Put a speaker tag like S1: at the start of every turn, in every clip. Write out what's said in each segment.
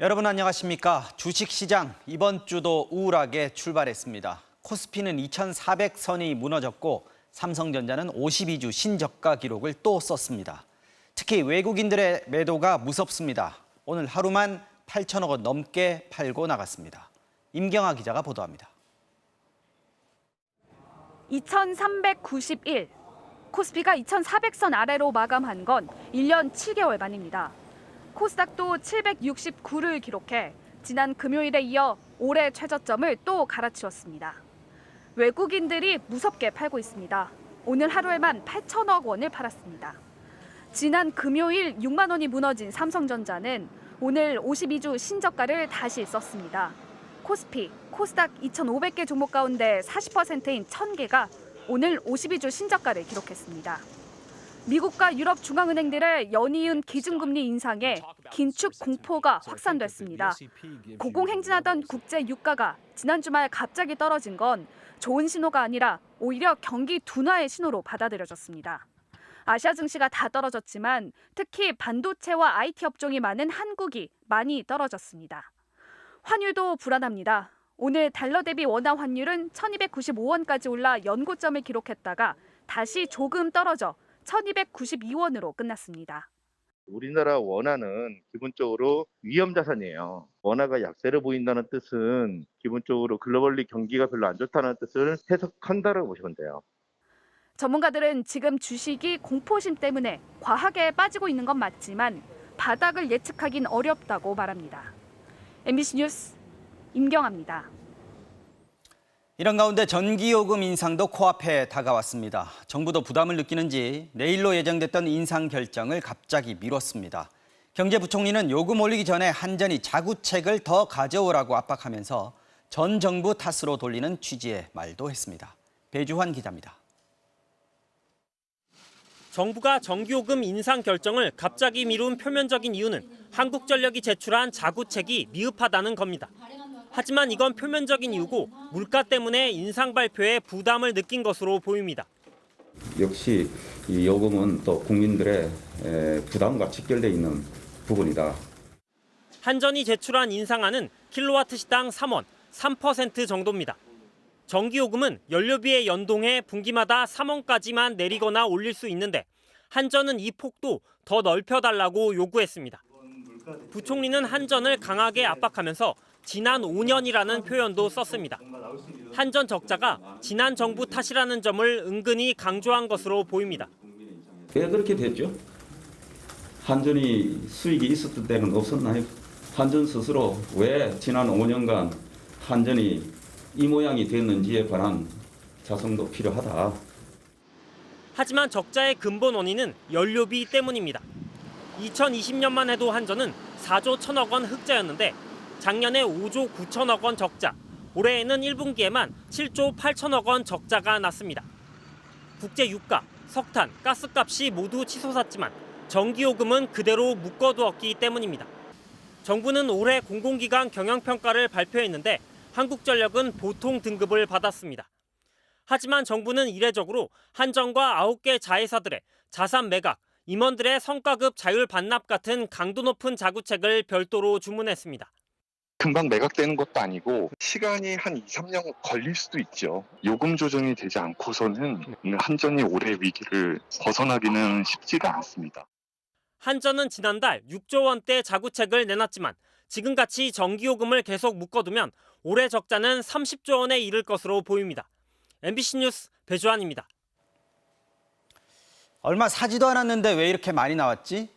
S1: 여러분 안녕하십니까? 주식시장 이번 주도 우울하게 출발했습니다. 코스피는 2,400선이 무너졌고 삼성전자는 52주 신저가 기록을 또 썼습니다. 특히 외국인들의 매도가 무섭습니다. 오늘 하루만 8천억 원 넘게 팔고 나갔습니다. 임경아 기자가 보도합니다.
S2: 2,391. 코스피가 2,400선 아래로 마감한 건 1년 7개월 만입니다. 코스닥도 769를 기록해 지난 금요일에 이어 올해 최저점을 또 갈아치웠습니다. 외국인들이 무섭게 팔고 있습니다. 오늘 하루에만 8천억 원을 팔았습니다. 지난 금요일 6만 원이 무너진 삼성전자는 오늘 52주 신저가를 다시 썼습니다. 코스피, 코스닥 2,500개 종목 가운데 40%인 1,000개가 오늘 52주 신저가를 기록했습니다. 미국과 유럽 중앙은행들의 연이은 기준금리 인상에 긴축 공포가 확산됐습니다. 고공행진하던 국제 유가가 지난 주말 갑자기 떨어진 건 좋은 신호가 아니라 오히려 경기 둔화의 신호로 받아들여졌습니다. 아시아 증시가 다 떨어졌지만 특히 반도체와 IT 업종이 많은 한국이 많이 떨어졌습니다. 환율도 불안합니다. 오늘 달러 대비 원화 환율은 1,295원까지 올라 연고점을 기록했다가 다시 조금 떨어져 1,292원으로 끝났습니다.
S3: 우리나라 원화는 기본적으로 위험 자산이에요. 원화가 약세를 보인다는 뜻은 기본적으로 글로벌리 경기가 별로 안 좋다는 뜻을 해석한다고 보시면 돼요.
S2: 전문가들은 지금 주식이 공포심 때문에 과하게 빠지고 있는 건 맞지만 바닥을 예측하긴 어렵다고 말합니다. MBC 뉴스 임경아입니다.
S1: 이런 가운데 전기요금 인상도 코앞에 다가왔습니다. 정부도 부담을 느끼는지 내일로 예정됐던 인상 결정을 갑자기 미뤘습니다. 경제부총리는 요금 올리기 전에 한전이 자구책을 더 가져오라고 압박하면서 전 정부 탓으로 돌리는 취지의 말도 했습니다. 배주환 기자입니다.
S4: 정부가 전기요금 인상 결정을 갑자기 미룬 표면적인 이유는 한국전력이 제출한 자구책이 미흡하다는 겁니다. 하지만 이건 표면적인 이유고 물가 때문에 인상 발표에 부담을 느낀 것으로 보입니다.
S5: 역시 이 요금은 또 국민들의 부담과 직결되어 있는 부분이다.
S4: 한전이 제출한 인상안은 킬로와트 시당 3원, 3% 정도입니다. 전기요금은 연료비에 연동해 분기마다 3원까지만 내리거나 올릴 수 있는데 한전은 이 폭도 더 넓혀달라고 요구했습니다. 부총리는 한전을 강하게 압박하면서 지난 5년이라는 표현도 썼습니다. 한전 적자가 지난 정부 탓이라는 점을 은근히 강조한 것으로 보입니다.
S5: 왜 그렇게 됐죠? 한전이 수익이 있었을 때는 없었나요? 한전 스스로 왜 지난 5년간 한전이 이 모양이 됐는지에 관한 자성도 필요하다.
S4: 하지만 적자의 근본 원인은 연료비 때문입니다. 2020년만 해도 한전은 4조 1천억 원 흑자였는데 작년에 5조 9천억 원 적자, 올해에는 1분기에만 7조 8천억 원 적자가 났습니다. 국제 유가, 석탄, 가스값이 모두 치솟았지만 전기요금은 그대로 묶어두었기 때문입니다. 정부는 올해 공공기관 경영평가를 발표했는데 한국전력은 보통 등급을 받았습니다. 하지만 정부는 이례적으로 한전과 9개 자회사들의 자산 매각, 임원들의 성과급 자율 반납 같은 강도 높은 자구책을 별도로 주문했습니다.
S6: 금방 매각되는 것도 아니고 시간이 한 2, 3년 걸릴 수도 있죠. 요금 조정이 되지 않고서는 한전이 올해 위기를 벗어나기는 쉽지가 않습니다.
S4: 한전은 지난달 6조 원대 자구책을 내놨지만 지금같이 전기요금을 계속 묶어두면 올해 적자는 30조 원에 이를 것으로 보입니다. MBC 뉴스 배주환입니다.
S1: 얼마 사지도 않았는데 왜 이렇게 많이 나왔지?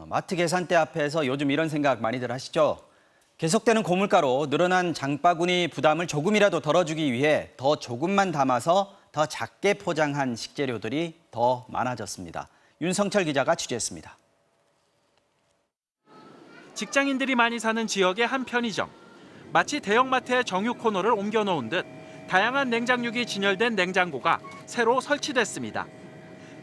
S1: 마트 계산대 앞에서 요즘 이런 생각 많이들 하시죠? 계속되는 고물가로 늘어난 장바구니 부담을 조금이라도 덜어주기 위해 더 조금만 담아서 더 작게 포장한 식재료들이 더 많아졌습니다. 윤성철 기자가 취재했습니다.
S7: 직장인들이 많이 사는 지역의 한 편의점. 마치 대형마트의 정육 코너를 옮겨놓은 듯 다양한 냉장육이 진열된 냉장고가 새로 설치됐습니다.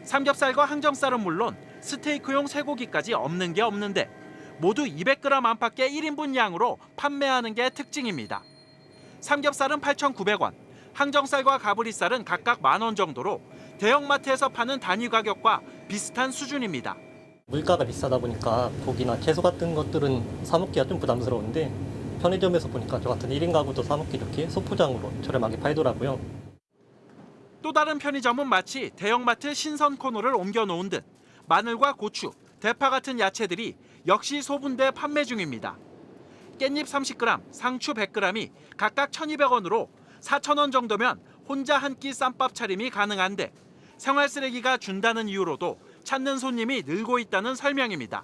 S7: 삼겹살과 항정살은 물론 스테이크용 쇠고기까지 없는 게 없는데 모두 200g 안팎의 1인분 양으로 판매하는 게 특징입니다. 삼겹살은 8,900원, 항정살과 가브리살은 각각 10,000원 정도로 대형마트에서 파는 단위 가격과 비슷한 수준입니다.
S8: 물가가 비싸다 보니까 고기나 채소 같은 것들은 사 먹기가 좀 부담스러운데 편의점에서 보니까 저 같은 1인 가구도 사 먹기 좋게 소포장으로 저렴하게 팔더라고요.
S7: 또 다른 편의점은 마치 대형마트 신선 코너를 옮겨놓은 듯 마늘과 고추, 대파 같은 야채들이 역시 소분돼 판매 중입니다. 깻잎 30g, 상추 100g이 각각 1,200원으로 4,000원 정도면 혼자 한 끼 쌈밥 차림이 가능한데 생활 쓰레기가 준다는 이유로도 찾는 손님이 늘고 있다는 설명입니다.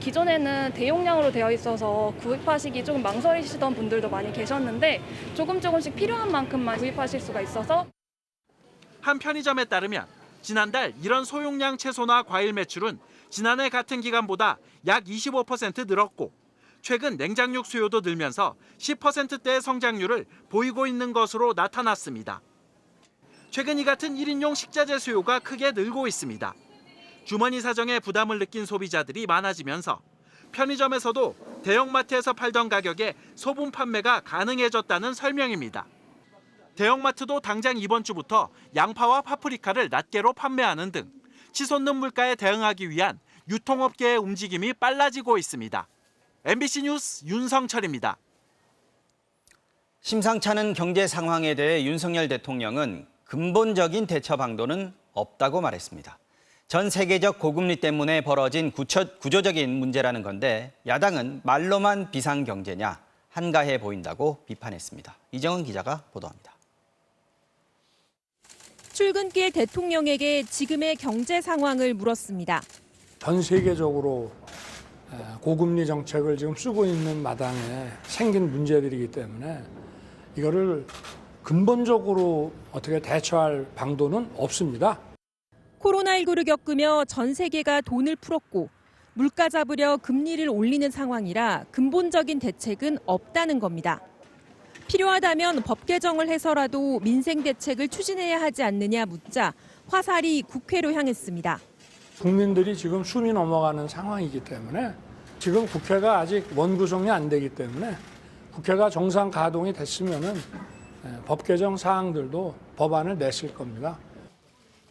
S9: 기존에는 대용량으로 되어 있어서 구입하시기 조금 망설이시던 분들도 많이 계셨는데 조금씩 필요한 만큼만 구입하실 수가 있어서
S7: 한 편의점에 따르면 지난달 이런 소용량 채소나 과일 매출은 지난해 같은 기간보다 약 25% 늘었고 최근 냉장육 수요도 늘면서 10%대의 성장률을 보이고 있는 것으로 나타났습니다. 최근 이 같은 1인용 식자재 수요가 크게 늘고 있습니다. 주머니 사정에 부담을 느낀 소비자들이 많아지면서 편의점에서도 대형마트에서 팔던 가격에 소분 판매가 가능해졌다는 설명입니다. 대형마트도 당장 이번 주부터 양파와 파프리카를 낱개로 판매하는 등 치솟는 물가에 대응하기 위한 유통업계의 움직임이 빨라지고 있습니다. MBC 뉴스 윤성철입니다.
S1: 심상찮은 경제 상황에 대해 윤석열 대통령은 근본적인 대처 방도는 없다고 말했습니다. 전 세계적 고금리 때문에 벌어진 구조적인 문제라는 건데 야당은 말로만 비상경제냐 한가해 보인다고 비판했습니다. 이정은 기자가 보도합니다.
S10: 출근길 대통령에게 지금의 경제 상황을 물었습니다.
S11: 전 세계적으로 고금리 정책을 지금 쓰고 있는 마당에 생긴 문제들이기 때문에 이거를 근본적으로 어떻게 대처할 방도는 없습니다.
S10: 코로나19를 겪으며 전 세계가 돈을 풀었고 물가 잡으려 금리를 올리는 상황이라 근본적인 대책은 없다는 겁니다. 필요하다면 법 개정을 해서라도 민생 대책을 추진해야 하지 않느냐 묻자 화살이 국회로 향했습니다.
S11: 국민들이 지금 숨이 넘어가는 상황이기 때문에 지금 국회가 아직 원구성이 안 되기 때문에 국회가 정상 가동이 됐으면은 법 개정 사항들도 법안을 냈을 겁니다.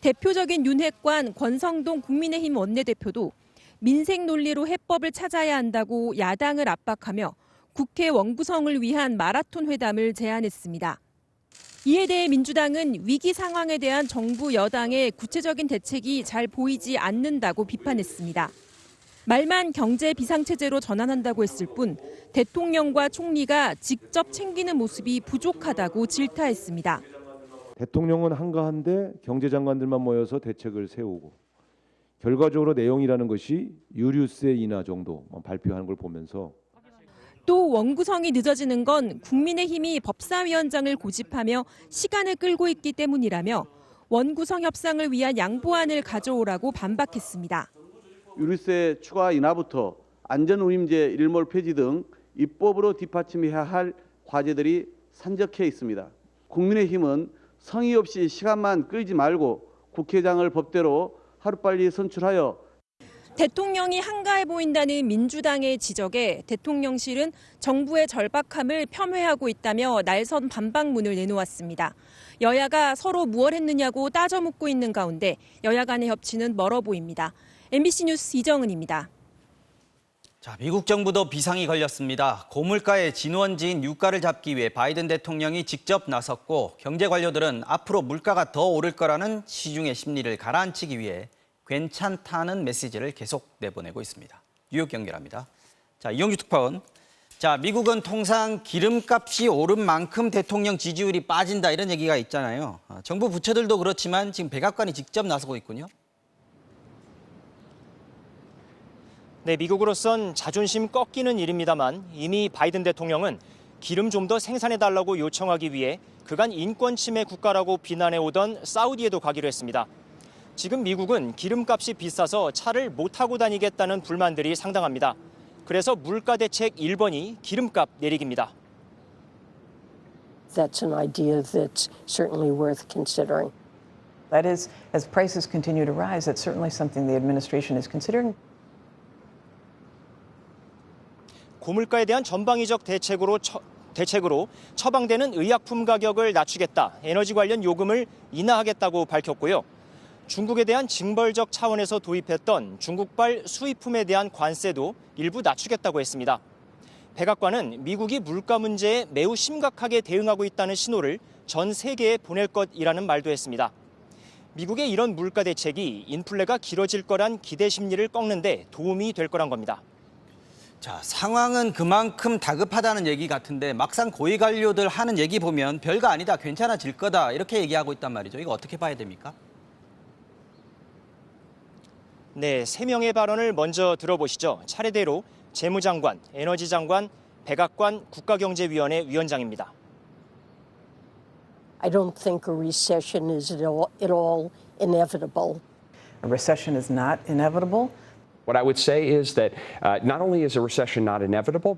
S10: 대표적인 윤핵관 권성동 국민의힘 원내대표도 민생 논리로 해법을 찾아야 한다고 야당을 압박하며 국회 원구성을 위한 마라톤 회담을 제안했습니다. 이에 대해 민주당은 위기 상황에 대한 정부 여당의 구체적인 대책이 잘 보이지 않는다고 비판했습니다. 말만 경제 비상체제로 전환한다고 했을 뿐 대통령과 총리가 직접 챙기는 모습이 부족하다고 질타했습니다.
S12: 대통령은 한가한데 경제장관들만 모여서 대책을 세우고 결과적으로 내용이라는 것이 유류세 인하 정도 발표하는 걸 보면서
S10: 또 원구성이 늦어지는 건 국민의힘이 법사위원장을 고집하며 시간을 끌고 있기 때문이라며 원구성 협상을 위한 양보안을 가져오라고 반박했습니다.
S13: 유류세 추가 인하부터 안전운임제 일몰 폐지 등 입법으로 뒷받침해야 할 과제들이 산적해 있습니다. 국민의힘은 성의 없이 시간만 끌지 말고 국회의장을 법대로 하루빨리 선출하여
S10: 대통령이 한가해 보인다는 민주당의 지적에 대통령실은 정부의 절박함을 폄훼하고 있다며 날선 반박문을 내놓았습니다. 여야가 서로 무엇 했느냐고 따져 묻고 있는 가운데 여야 간의 협치는 멀어 보입니다. MBC 뉴스 이정은입니다.
S1: 자, 미국 정부도 비상이 걸렸습니다. 고물가의 진원지인 유가를 잡기 위해 바이든 대통령이 직접 나섰고 경제 관료들은 앞으로 물가가 더 오를 거라는 시중의 심리를 가라앉히기 위해 괜찮다는 메시지를 계속 내보내고 있습니다. 뉴욕 연결합니다. 자, 이용주 특파원. 자, 미국은 통상 기름값이 오른 만큼 대통령 지지율이 빠진다 이런 얘기가 있잖아요. 정부 부처들도 그렇지만 지금 백악관이 직접 나서고 있군요.
S14: 네, 미국으로선 자존심 꺾이는 일입니다만 이미 바이든 대통령은 기름 좀 더 생산해달라고 요청하기 위해 그간 인권 침해 국가라고 비난해오던 사우디에도 가기로 했습니다. 지금 미국은 기름값이 비싸서 차를 못 타고 다니겠다는 불만들이 상당합니다. 그래서 물가 대책 1번이 기름값 내리기입니다.
S15: That's an idea that's certainly worth considering.
S16: That is, as prices continue to rise, that's certainly something the administration is considering.
S14: 고물가에 대한 전방위적 대책으로 처방되는 의약품 가격을 낮추겠다, 에너지 관련 요금을 인하하겠다고 밝혔고요. 중국에 대한 징벌적 차원에서 도입했던 중국발 수입품에 대한 관세도 일부 낮추겠다고 했습니다. 백악관은 미국이 물가 문제에 매우 심각하게 대응하고 있다는 신호를 전 세계에 보낼 것이라는 말도 했습니다. 미국의 이런 물가 대책이 인플레가 길어질 거란 기대 심리를 꺾는 데 도움이 될 거란 겁니다.
S1: 자, 상황은 그만큼 다급하다는 얘기 같은데 막상 고위 관료들 하는 얘기 보면 별거 아니다, 괜찮아질 거다 이렇게 얘기하고 있단 말이죠. 이거 어떻게 봐야 됩니까?
S14: 네, 3명의 발언을 먼저 들어보시죠. 차례대로 재무장관, 에너지장관, 백악관 국가경제위원회 위원장입니다.
S15: I don't think a recession is at all inevitable.
S16: A recession is not inevitable.
S17: What I would say is that not only is a recession not inevitable,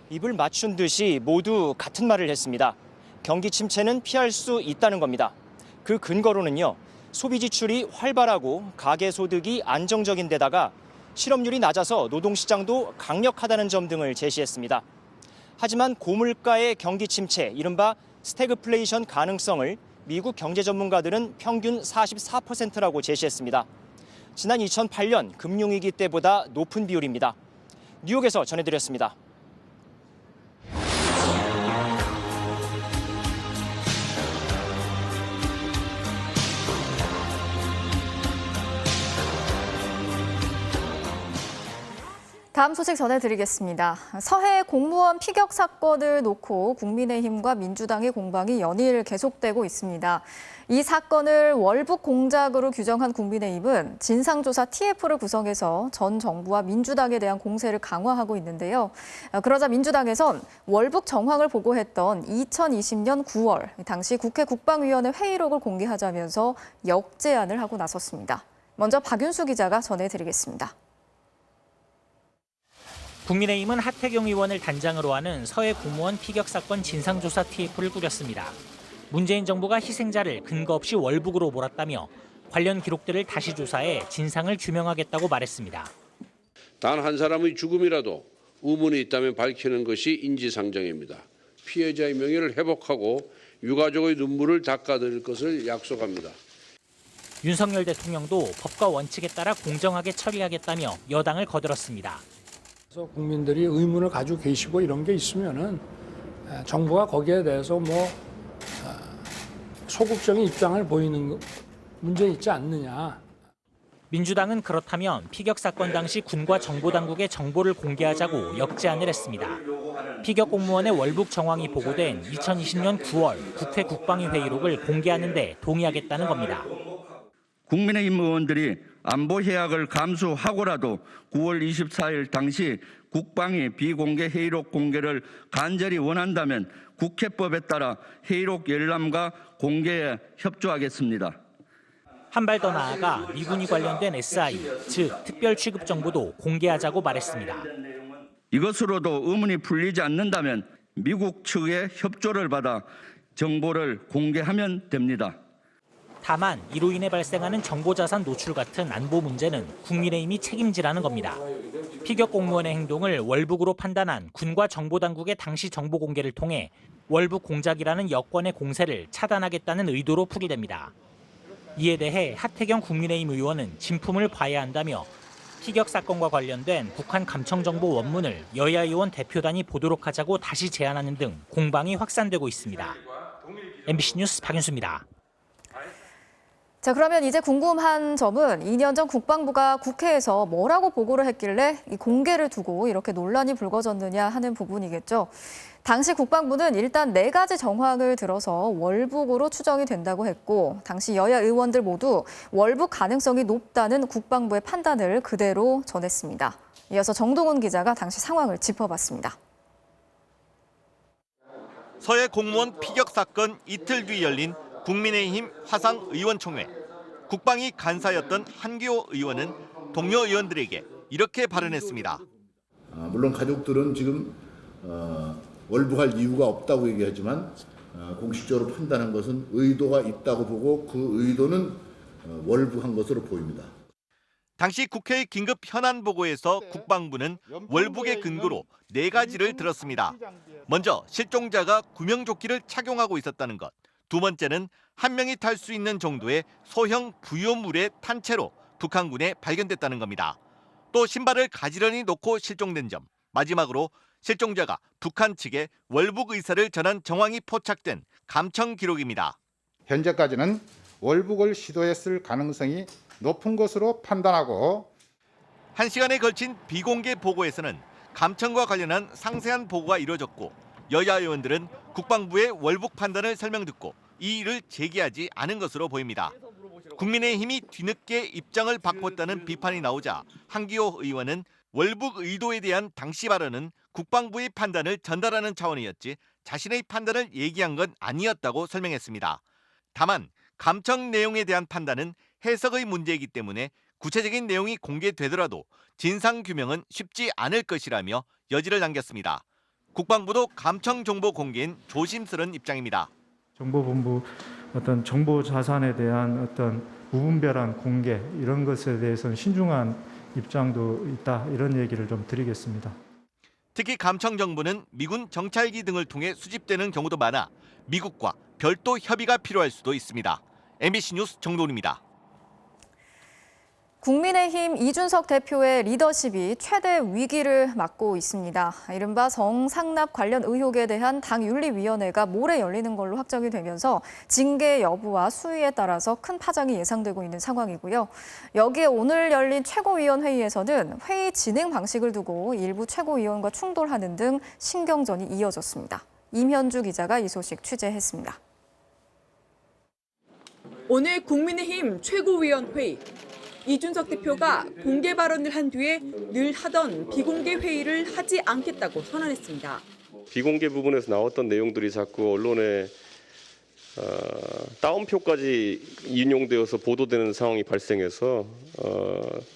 S14: 입을 맞춘 듯이 모두 같은 말을 했습니다. 경기 침체는 피할 수 있다는 겁니다. 그 근거로는요, 소비 지출이 활발하고 가계 소득이 안정적인 데다가 실업률이 낮아서 노동시장도 강력하다는 점 등을 제시했습니다. 하지만 고물가의 경기 침체, 이른바 스태그플레이션 가능성을 미국 경제 전문가들은 평균 44%라고 제시했습니다. 지난 2008년 금융위기 때보다 높은 비율입니다. 뉴욕에서 전해드렸습니다.
S18: 다음 소식 전해드리겠습니다. 서해 공무원 피격 사건을 놓고 국민의힘과 민주당의 공방이 연일 계속되고 있습니다. 이 사건을 월북 공작으로 규정한 국민의힘은 진상조사 TF를 구성해서 전 정부와 민주당에 대한 공세를 강화하고 있는데요. 그러자 민주당에선 월북 정황을 보고했던 2020년 9월 당시 국회 국방위원회 회의록을 공개하자면서 역제안을 하고 나섰습니다. 먼저 박윤수 기자가 전해드리겠습니다.
S19: 국민의힘은 하태경 의원을 단장으로 하는 서해 공무원 피격 사건 진상조사 TF를 꾸렸습니다. 문재인 정부가 희생자를 근거 없이 월북으로 몰았다며 관련 기록들을 다시 조사해 진상을 규명하겠다고 말했습니다.
S20: 단 한 사람의 죽음이라도 의문이 있다면 밝히는 것이 인지상정입니다. 피해자의 명예를 회복하고 유가족의 눈물을 닦아드릴 것을 약속합니다.
S19: 윤석열 대통령도 법과 원칙에 따라 공정하게 처리하겠다며 여당을 거들었습니다.
S11: 국민들이 의문을 가지고 계시고 이런 게 있으면은 정부가 거기에 대해서 소극적인 입장을 보이는 문제 있지 않느냐.
S19: 민주당은 그렇다면 피격 사건 당시 군과 정보당국의 정보를 공개하자고 역제안을 했습니다. 피격 공무원의 월북 정황이 보고된 2020년 9월 국회 국방위 회의록을 공개하는 데 동의하겠다는 겁니다.
S21: 국민의힘 의원들이 안보 해악을 감수하고라도 9월 24일 당시 국방위 비공개 회의록 공개를 간절히 원한다면 국회법에 따라 회의록 열람과 공개에 협조하겠습니다.
S19: 한 발 더 나아가 미군이 관련된 SI, 즉 특별 취급 정보도 공개하자고 말했습니다.
S21: 이것으로도 의문이 풀리지 않는다면 미국 측의 협조를 받아 정보를 공개하면 됩니다.
S19: 다만 이로 인해 발생하는 정보자산 노출 같은 안보 문제는 국민의힘이 책임지라는 겁니다. 피격 공무원의 행동을 월북으로 판단한 군과 정보당국의 당시 정보 공개를 통해 월북 공작이라는 여권의 공세를 차단하겠다는 의도로 풀이됩니다. 이에 대해 하태경 국민의힘 의원은 진품을 봐야 한다며 피격 사건과 관련된 북한 감청정보 원문을 여야 의원 대표단이 보도록 하자고 다시 제안하는 등 공방이 확산되고 있습니다. MBC 뉴스 박윤수입니다.
S18: 자, 그러면 이제 궁금한 점은 2년 전 국방부가 국회에서 뭐라고 보고를 했길래 이 공개를 두고 이렇게 논란이 불거졌느냐 하는 부분이겠죠. 당시 국방부는 일단 4가지 정황을 들어서 월북으로 추정이 된다고 했고, 당시 여야 의원들 모두 월북 가능성이 높다는 국방부의 판단을 그대로 전했습니다. 이어서 정동훈 기자가 당시 상황을 짚어봤습니다.
S22: 서해 공무원 피격 사건 이틀 뒤 열린 국민의힘 화상 의원총회. 국방위 간사였던 한기호 의원은 동료 의원들에게 이렇게 발언했습니다.
S23: 물론 가족들은 지금 월북할 이유가 없다고 얘기하지만 공식적으로 판단한 것은 의도가 있다고 보고 그 의도는 월북한 것으로 보입니다.
S22: 당시 국회의 긴급 현안 보고에서 국방부는 월북의 근거로 4가지를 들었습니다. 먼저 실종자가 구명조끼를 착용하고 있었다는 것, 두 번째는 한 명이 탈 수 있는 정도의 소형 부유물의 탄채로 북한군에 발견됐다는 겁니다. 또 신발을 가지런히 놓고 실종된 점, 마지막으로 실종자가 북한 측에 월북 의사를 전한 정황이 포착된 감청 기록입니다.
S2: 현재까지는 월북을 시도했을 가능성이 높은 것으로 판단하고
S22: 1시간에 걸친 비공개 보고에서는 감청과 관련한 상세한 보고가 이루어졌고 여야 의원들은 국방부의 월북 판단을 설명듣고 이의를 제기하지 않은 것으로 보입니다. 국민의힘이 뒤늦게 입장을 바꿨다는 비판이 나오자 한기호 의원은 월북 의도에 대한 당시 발언은 국방부의 판단을 전달하는 차원이었지 자신의 판단을 얘기한 건 아니었다고 설명했습니다. 다만 감청 내용에 대한 판단은 해석의 문제이기 때문에 구체적인 내용이 공개되더라도 진상규명은 쉽지 않을 것이라며 여지를 남겼습니다. 국방부도 감청 정보 공개엔 조심스러운 입장입니다.
S3: 정보본부 어떤 정보 자산에 대한 어떤 무분별한 공개 이런 것에 대해서는 신중한 입장도 있다 이런 얘기를 좀 드리겠습니다.
S22: 특히 감청 정보는 미군 정찰기 등을 통해 수집되는 경우도 많아 미국과 별도 협의가 필요할 수도 있습니다. MBC 뉴스 정도훈입니다.
S18: 국민의힘 이준석 대표의 리더십이 최대 위기를 맞고 있습니다. 이른바 성상납 관련 의혹에 대한 당윤리위원회가 모레 열리는 걸로 확정이 되면서 징계 여부와 수위에 따라서 큰 파장이 예상되고 있는 상황이고요. 여기에 오늘 열린 최고위원회의에서는 회의 진행 방식을 두고 일부 최고위원과 충돌하는 등 신경전이 이어졌습니다. 임현주 기자가 이 소식 취재했습니다.
S5: 오늘 국민의힘 최고위원회의. 이준석 대표가 공개 발언을 한 뒤에 늘 하던 비공개 회의를 하지 않겠다고 선언했습니다.
S24: 비공개 부분에서 나왔던 내용들이 자꾸 언론에 따옴표까지 인용되어서 보도되는 상황이 발생해서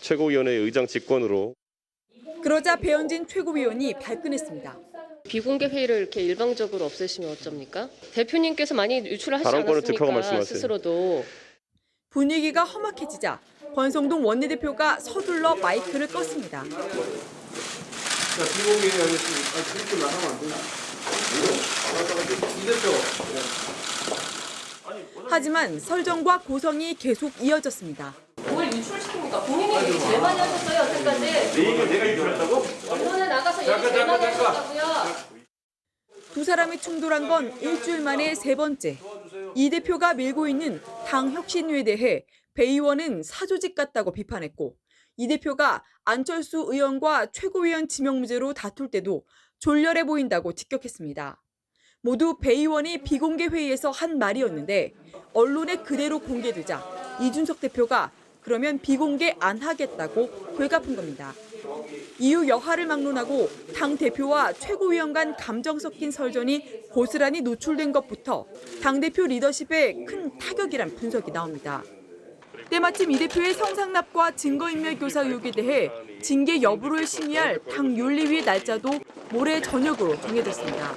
S24: 최고위원회 의장 직권으로.
S5: 그러자 배현진 최고위원이 발끈했습니다.
S25: 비공개 회의를 이렇게 일방적으로 없애시면 어쩝니까? 대표님께서 많이 유출을 하시지 않았습니까? 스스로도.
S5: 분위기가 험악해지자 권성동 원내대표가 서둘러 마이크를 껐습니다. 하지만 설정과 고성이 계속 이어졌습니다.
S25: 뭘 유출시킵니까? 본인이 얘기 제일 많이 하셨어요, 여태까지.
S26: 내 얘기를 내가 유출했다고?
S25: 언론에 나가서 얘기 제일 많이 하셨다고요.
S5: 두 사람이 충돌한 건 일주일 만에 세 번째. 이 대표가 밀고 있는 당 혁신위에 대해 배 의원은 사조직 같다고 비판했고 이 대표가 안철수 의원과 최고위원 지명 문제로 다툴 때도 졸렬해 보인다고 직격했습니다. 모두 배 의원이 비공개 회의에서 한 말이었는데 언론에 그대로 공개되자 이준석 대표가 그러면 비공개 안 하겠다고 되갚은 겁니다. 이후 여하를 막론하고 당 대표와 최고위원 간 감정 섞인 설전이 고스란히 노출된 것부터 당대표 리더십에 큰 타격이란 분석이 나옵니다. 때마침 이 대표의 성상납과 증거인멸 교사 의혹에 대해 징계 여부를 심의할 당 윤리위 날짜도 모레 저녁으로 정해졌습니다.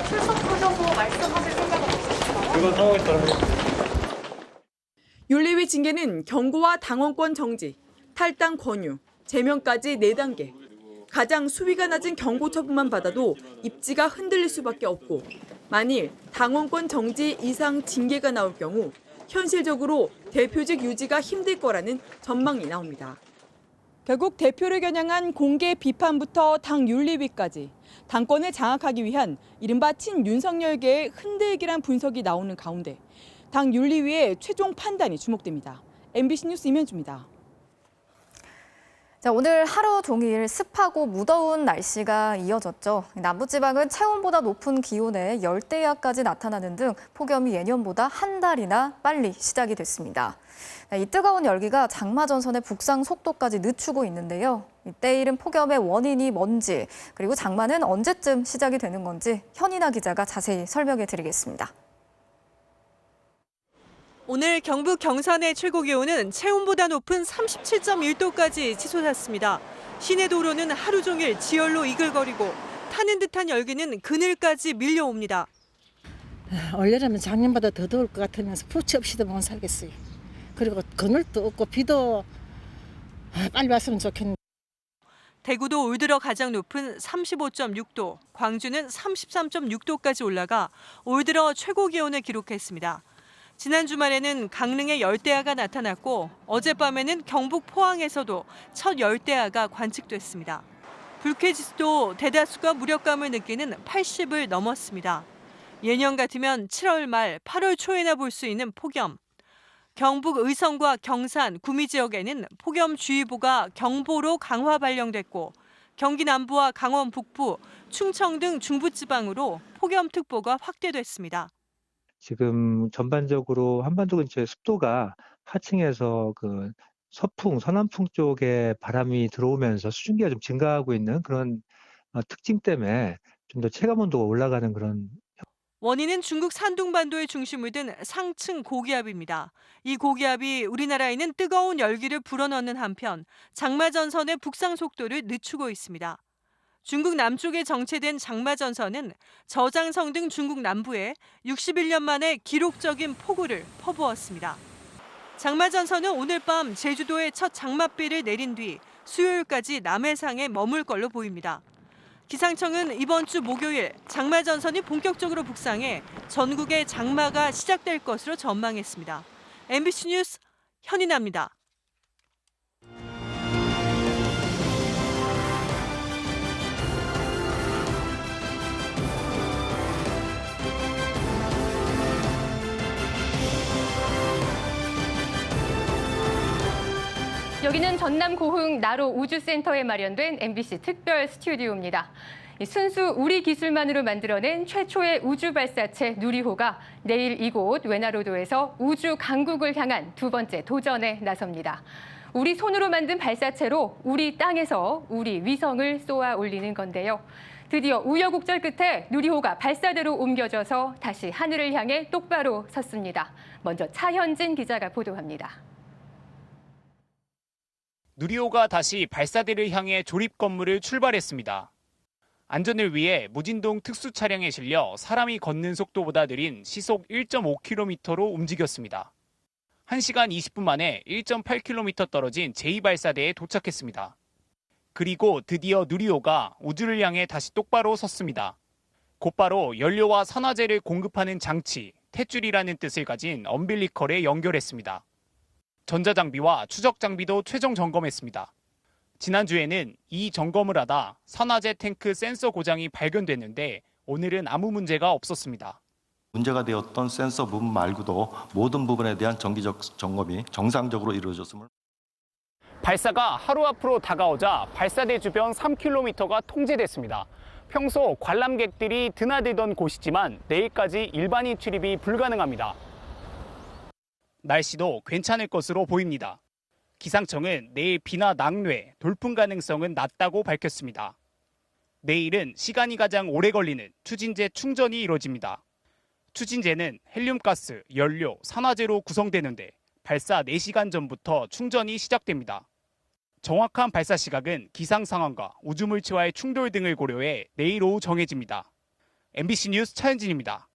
S25: 출석 부정보 말씀하실 생각은 없으신가요?
S5: 그건 상황에 따라. 윤리위 징계는 경고와 당원권 정지, 탈당 권유, 제명까지 4단계. 가장 수위가 낮은 경고 처분만 받아도 입지가 흔들릴 수밖에 없고 만일 당원권 정지 이상 징계가 나올 경우 현실적으로 대표직 유지가 힘들 거라는 전망이 나옵니다. 결국 대표를 겨냥한 공개 비판부터 당 윤리위까지 당권을 장악하기 위한 이른바 친윤석열계의 흔들기란 분석이 나오는 가운데 당 윤리위의 최종 판단이 주목됩니다. MBC 뉴스 임현주입니다.
S18: 자, 오늘 하루 종일 습하고 무더운 날씨가 이어졌죠. 남부지방은 체온보다 높은 기온에 열대야까지 나타나는 등 폭염이 예년보다 한 달이나 빨리 시작이 됐습니다. 이 뜨거운 열기가 장마 전선의 북상 속도까지 늦추고 있는데요. 때이른 폭염의 원인이 뭔지 그리고 장마는 언제쯤 시작이 되는 건지 현인아 기자가 자세히 설명해 드리겠습니다.
S27: 오늘 경북 경산의 최고기온은 체온보다 높은 37.1도까지 치솟았습니다. 시내 도로는 하루 종일 지열로 이글거리고 타는 듯한 열기는 그늘까지 밀려옵니다.
S28: 원래라면 작년보다 더 더울 것 같으면서 포치 없이도 못 살겠어요. 그리고 그늘도 없고 비도 빨리 왔으면 좋겠는데.
S27: 대구도 올 들어 가장 높은 35.6도, 광주는 33.6도까지 올라가 올 들어 최고 기온을 기록했습니다. 지난 주말에는 강릉에 열대야가 나타났고 어젯밤에는 경북 포항에서도 첫 열대야가 관측됐습니다. 불쾌지수도 대다수가 무력감을 느끼는 80을 넘었습니다. 예년 같으면 7월 말 8월 초에나 볼 수 있는 폭염. 경북 의성과 경산, 구미 지역에는 폭염주의보가 경보로 강화 발령됐고 경기 남부와 강원 북부, 충청 등 중부지방으로 폭염특보가 확대됐습니다.
S4: 지금 전반적으로 한반도 근처의 습도가 하층에서 그 서풍, 서남풍 쪽에 바람이 들어오면서 수증기가 좀 증가하고 있는 그런 특징 때문에 좀 더 체감온도가 올라가는 그런.
S27: 원인은 중국 산둥반도의 중심을 둔 상층 고기압입니다. 이 고기압이 우리나라에는 뜨거운 열기를 불어넣는 한편 장마전선의 북상 속도를 늦추고 있습니다. 중국 남쪽에 정체된 장마전선은 저장성 등 중국 남부에 61년 만에 기록적인 폭우를 퍼부었습니다. 장마전선은 오늘 밤 제주도에 첫 장맛비를 내린 뒤 수요일까지 남해상에 머물 걸로 보입니다. 기상청은 이번 주 목요일 장마전선이 본격적으로 북상해 전국에 장마가 시작될 것으로 전망했습니다. MBC 뉴스 현인아입니다.
S6: 여기는 전남 고흥 나로 우주센터에 마련된 MBC 특별 스튜디오입니다. 순수 우리 기술만으로 만들어낸 최초의 우주 발사체 누리호가 내일 이곳 외나로도에서 우주 강국을 향한 두 번째 도전에 나섭니다. 우리 손으로 만든 발사체로 우리 땅에서 우리 위성을 쏘아 올리는 건데요. 드디어 우여곡절 끝에 누리호가 발사대로 옮겨져서 다시 하늘을 향해 똑바로 섰습니다. 먼저 차현진 기자가 보도합니다.
S7: 누리호가 다시 발사대를 향해 조립 건물을 출발했습니다. 안전을 위해 무진동 특수 차량에 실려 사람이 걷는 속도보다 느린 시속 1.5km로 움직였습니다. 1시간 20분 만에 1.8km 떨어진 제2발사대에 도착했습니다. 그리고 드디어 누리호가 우주를 향해 다시 똑바로 섰습니다. 곧바로 연료와 산화제를 공급하는 장치, 탯줄이라는 뜻을 가진 엄빌리컬에 연결했습니다. 전자장비와 추적장비도 최종 점검했습니다. 지난주에는 이 점검을 하다 산화제 탱크 센서 고장이 발견됐는데 오늘은 아무 문제가 없었습니다.
S8: 문제가 되었던 센서 부분 말고도 모든 부분에 대한 정기적 점검이 정상적으로 이루어졌음을.
S7: 발사가 하루 앞으로 다가오자 발사대 주변 3km가 통제됐습니다. 평소 관람객들이 드나들던 곳이지만 내일까지 일반인 출입이 불가능합니다. 날씨도 괜찮을 것으로 보입니다. 기상청은 내일 비나 낙뢰, 돌풍 가능성은 낮다고 밝혔습니다. 내일은 시간이 가장 오래 걸리는 추진제 충전이 이루어집니다. 추진제는 헬륨가스, 연료, 산화제로 구성되는데 발사 4시간 전부터 충전이 시작됩니다. 정확한 발사 시각은 기상 상황과 우주물체와의 충돌 등을 고려해 내일 오후 정해집니다. MBC 뉴스 차현진입니다.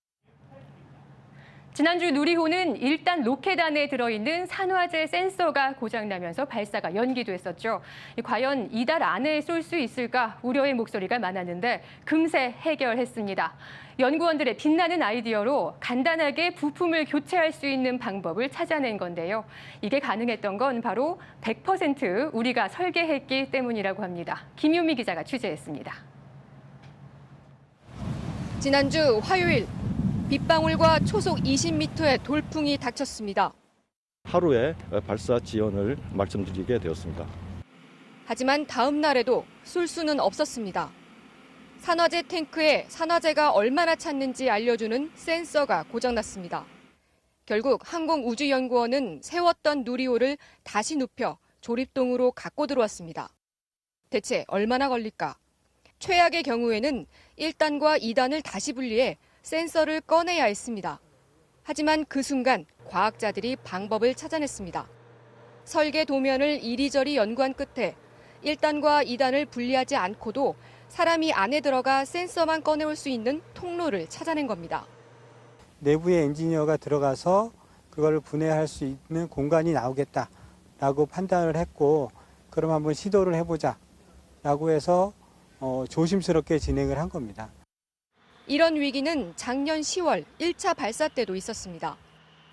S6: 지난주 누리호는 일단 로켓 안에 들어있는 산화제 센서가 고장나면서 발사가 연기됐었죠. 과연 이달 안에 쏠 수 있을까 우려의 목소리가 많았는데 금세 해결했습니다. 연구원들의 빛나는 아이디어로 간단하게 부품을 교체할 수 있는 방법을 찾아낸 건데요. 이게 가능했던 건 바로 100% 우리가 설계했기 때문이라고 합니다. 김유미 기자가 취재했습니다.
S9: 지난주 화요일 빗방울과 초속 20m의 돌풍이 닥쳤습니다.
S8: 하루에 발사 지연을 말씀드리게 되었습니다.
S9: 하지만 다음 날에도 쏠 수는 없었습니다. 산화제 탱크에 산화제가 얼마나 찼는지 알려주는 센서가 고장났습니다. 결국 항공우주연구원은 세웠던 누리호를 다시 눕혀 조립동으로 갖고 들어왔습니다. 대체 얼마나 걸릴까? 최악의 경우에는 1단과 2단을 다시 분리해 센서를 꺼내야 했습니다. 하지만 그 순간 과학자들이 방법을 찾아냈습니다. 설계 도면을 이리저리 연구한 끝에 1단과 2단을 분리하지 않고도 사람이 안에 들어가 센서만 꺼내올 수 있는 통로를 찾아낸 겁니다.
S12: 내부에 엔지니어가 들어가서 그걸 분해할 수 있는 공간이 나오겠다라고 판단을 했고, 그럼 한번 시도를 해보자. 라고 해서 조심스럽게 진행을 한 겁니다.
S9: 이런 위기는 작년 10월 1차 발사 때도 있었습니다.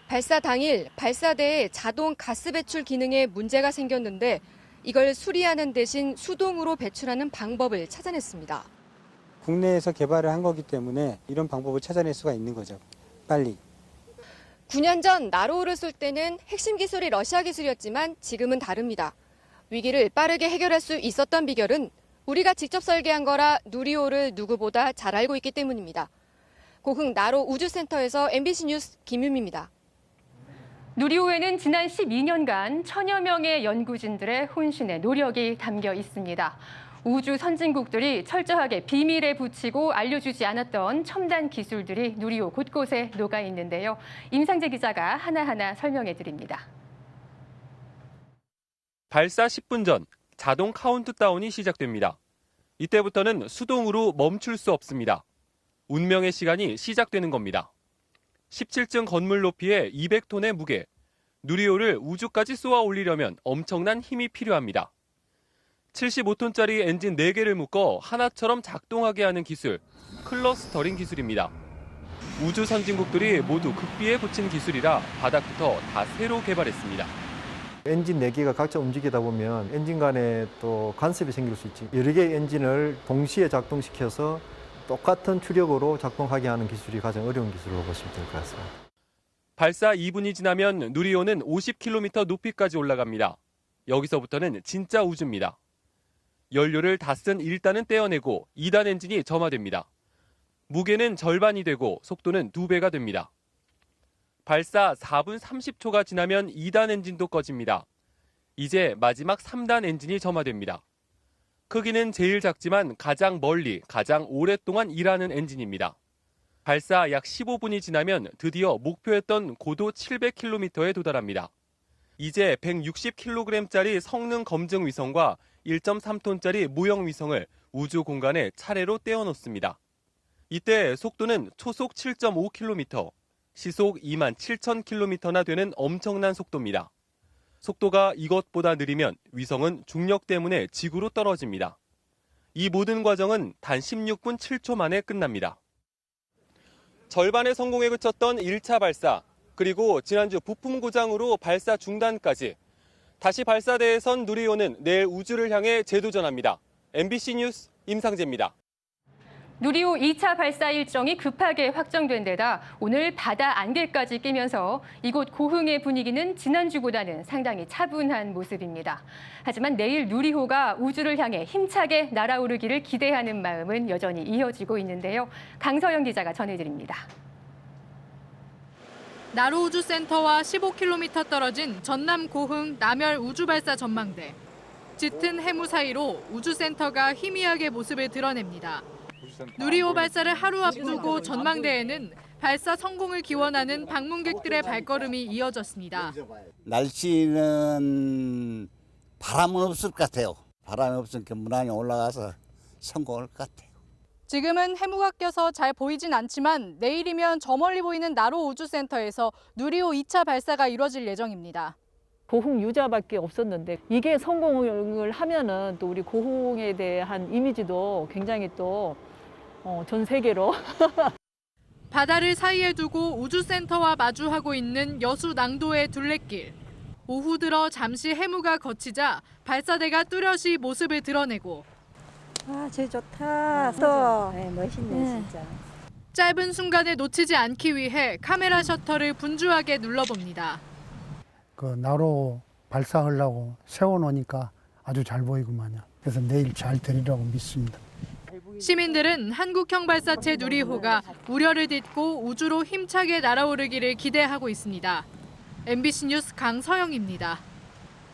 S9: 발사 당일 발사대의 자동 가스 배출 기능에 문제가 생겼는데 이걸 수리하는 대신 수동으로 배출하는 방법을 찾아냈습니다.
S12: 국내에서 개발을 한 거기 때문에 이런 방법을 찾아낼 수가 있는 거죠. 빨리.
S9: 9년 전 나로우를 쏠 때는 핵심 기술이 러시아 기술이었지만 지금은 다릅니다. 위기를 빠르게 해결할 수 있었던 비결은 우리가 직접 설계한 거라 누리호를 누구보다 잘 알고 있기 때문입니다. 고흥 나로 우주센터에서 MBC 뉴스 김유미입니다.
S6: 누리호에는 지난 12년간 천여 명의 연구진들의 혼신의 노력이 담겨 있습니다. 우주 선진국들이 철저하게 비밀에 붙이고 알려주지 않았던 첨단 기술들이 누리호 곳곳에 녹아 있는데요. 임상재 기자가 하나하나 설명해 드립니다.
S1: 발사 10분 전 자동 카운트다운이 시작됩니다. 이때부터는 수동으로 멈출 수 없습니다. 운명의 시간이 시작되는 겁니다. 17층 건물 높이에 200톤의 무게, 누리호를 우주까지 쏘아 올리려면 엄청난 힘이 필요합니다. 75톤짜리 엔진 4개를 묶어 하나처럼 작동하게 하는 기술, 클러스터링 기술입니다. 우주 선진국들이 모두 극비에 붙인 기술이라 바닥부터 다 새로 개발했습니다.
S10: 엔진 4개가 각자 움직이다 보면 엔진 간에 또 간섭이 생길 수 있지. 여러 개의 엔진을 동시에 작동시켜서 똑같은 추력으로 작동하게 하는 기술이 가장 어려운 기술로 보시면 될 것 같습니다.
S1: 발사 2분이 지나면 누리호는 50km 높이까지 올라갑니다. 여기서부터는 진짜 우주입니다. 연료를 다 쓴 1단은 떼어내고 2단 엔진이 점화됩니다. 무게는 절반이 되고 속도는 2배가 됩니다. 발사 4분 30초가 지나면 2단 엔진도 꺼집니다. 이제 마지막 3단 엔진이 점화됩니다. 크기는 제일 작지만 가장 멀리, 가장 오랫동안 일하는 엔진입니다. 발사 약 15분이 지나면 드디어 목표했던 고도 700km에 도달합니다. 이제 160kg짜리 성능 검증 위성과 1.3톤짜리 모형 위성을 우주 공간에 차례로 떼어놓습니다. 이때 속도는 초속 7.5km, 시속 27,000km나 되는 엄청난 속도입니다. 속도가 이것보다 느리면 위성은 중력 때문에 지구로 떨어집니다. 이 모든 과정은 단 16분 7초 만에 끝납니다. 절반의 성공에 그쳤던 1차 발사, 그리고 지난주 부품 고장으로 발사 중단까지. 다시 발사대에 선 누리호는 내일 우주를 향해 재도전합니다. MBC 뉴스 임상재입니다.
S6: 누리호 2차 발사 일정이 급하게 확정된 데다 오늘 바다 안개까지 끼면서 이곳 고흥의 분위기는 지난주보다는 상당히 차분한 모습입니다. 하지만 내일 누리호가 우주를 향해 힘차게 날아오르기를 기대하는 마음은 여전히 이어지고 있는데요. 강서영 기자가 전해드립니다.
S13: 나로우주센터와 15km 떨어진 전남 고흥 남열 우주발사 전망대. 짙은 해무 사이로 우주센터가 희미하게 모습을 드러냅니다. 누리호 발사를 하루 앞두고 전망대에는 발사 성공을 기원하는 방문객들의 발걸음이 이어졌습니다.
S14: 날씨는 바람은 없을 것 같아요. 바람이 없으니까 무난히 올라가서 성공할 것 같아요.
S13: 지금은 해무가 껴서 잘 보이진 않지만 내일이면 저 멀리 보이는 나로 우주센터에서 누리호 2차 발사가 이뤄질 예정입니다.
S15: 고흥 유자밖에 없었는데 이게 성공을 하면은 또 우리 고흥에 대한 이미지도 굉장히 또 전 세계로
S13: 바다를 사이에 두고 우주센터와 마주하고 있는 여수 낭도의 둘레길. 오후 들어 잠시 해무가 걷히자 발사대가 뚜렷이 모습을 드러내고
S28: 제 좋다. 또 멋있네 진짜.
S13: 짧은 순간을 놓치지 않기 위해 카메라 셔터를 분주하게 눌러봅니다.
S16: 그 나로 발사하려고 세워놓으니까 아주 잘 보이구만요. 그래서 내일 잘 되리라고 믿습니다.
S13: 시민들은 한국형 발사체 누리호가 우려를 딛고 우주로 힘차게 날아오르기를 기대하고 있습니다. MBC 뉴스 강서영입니다.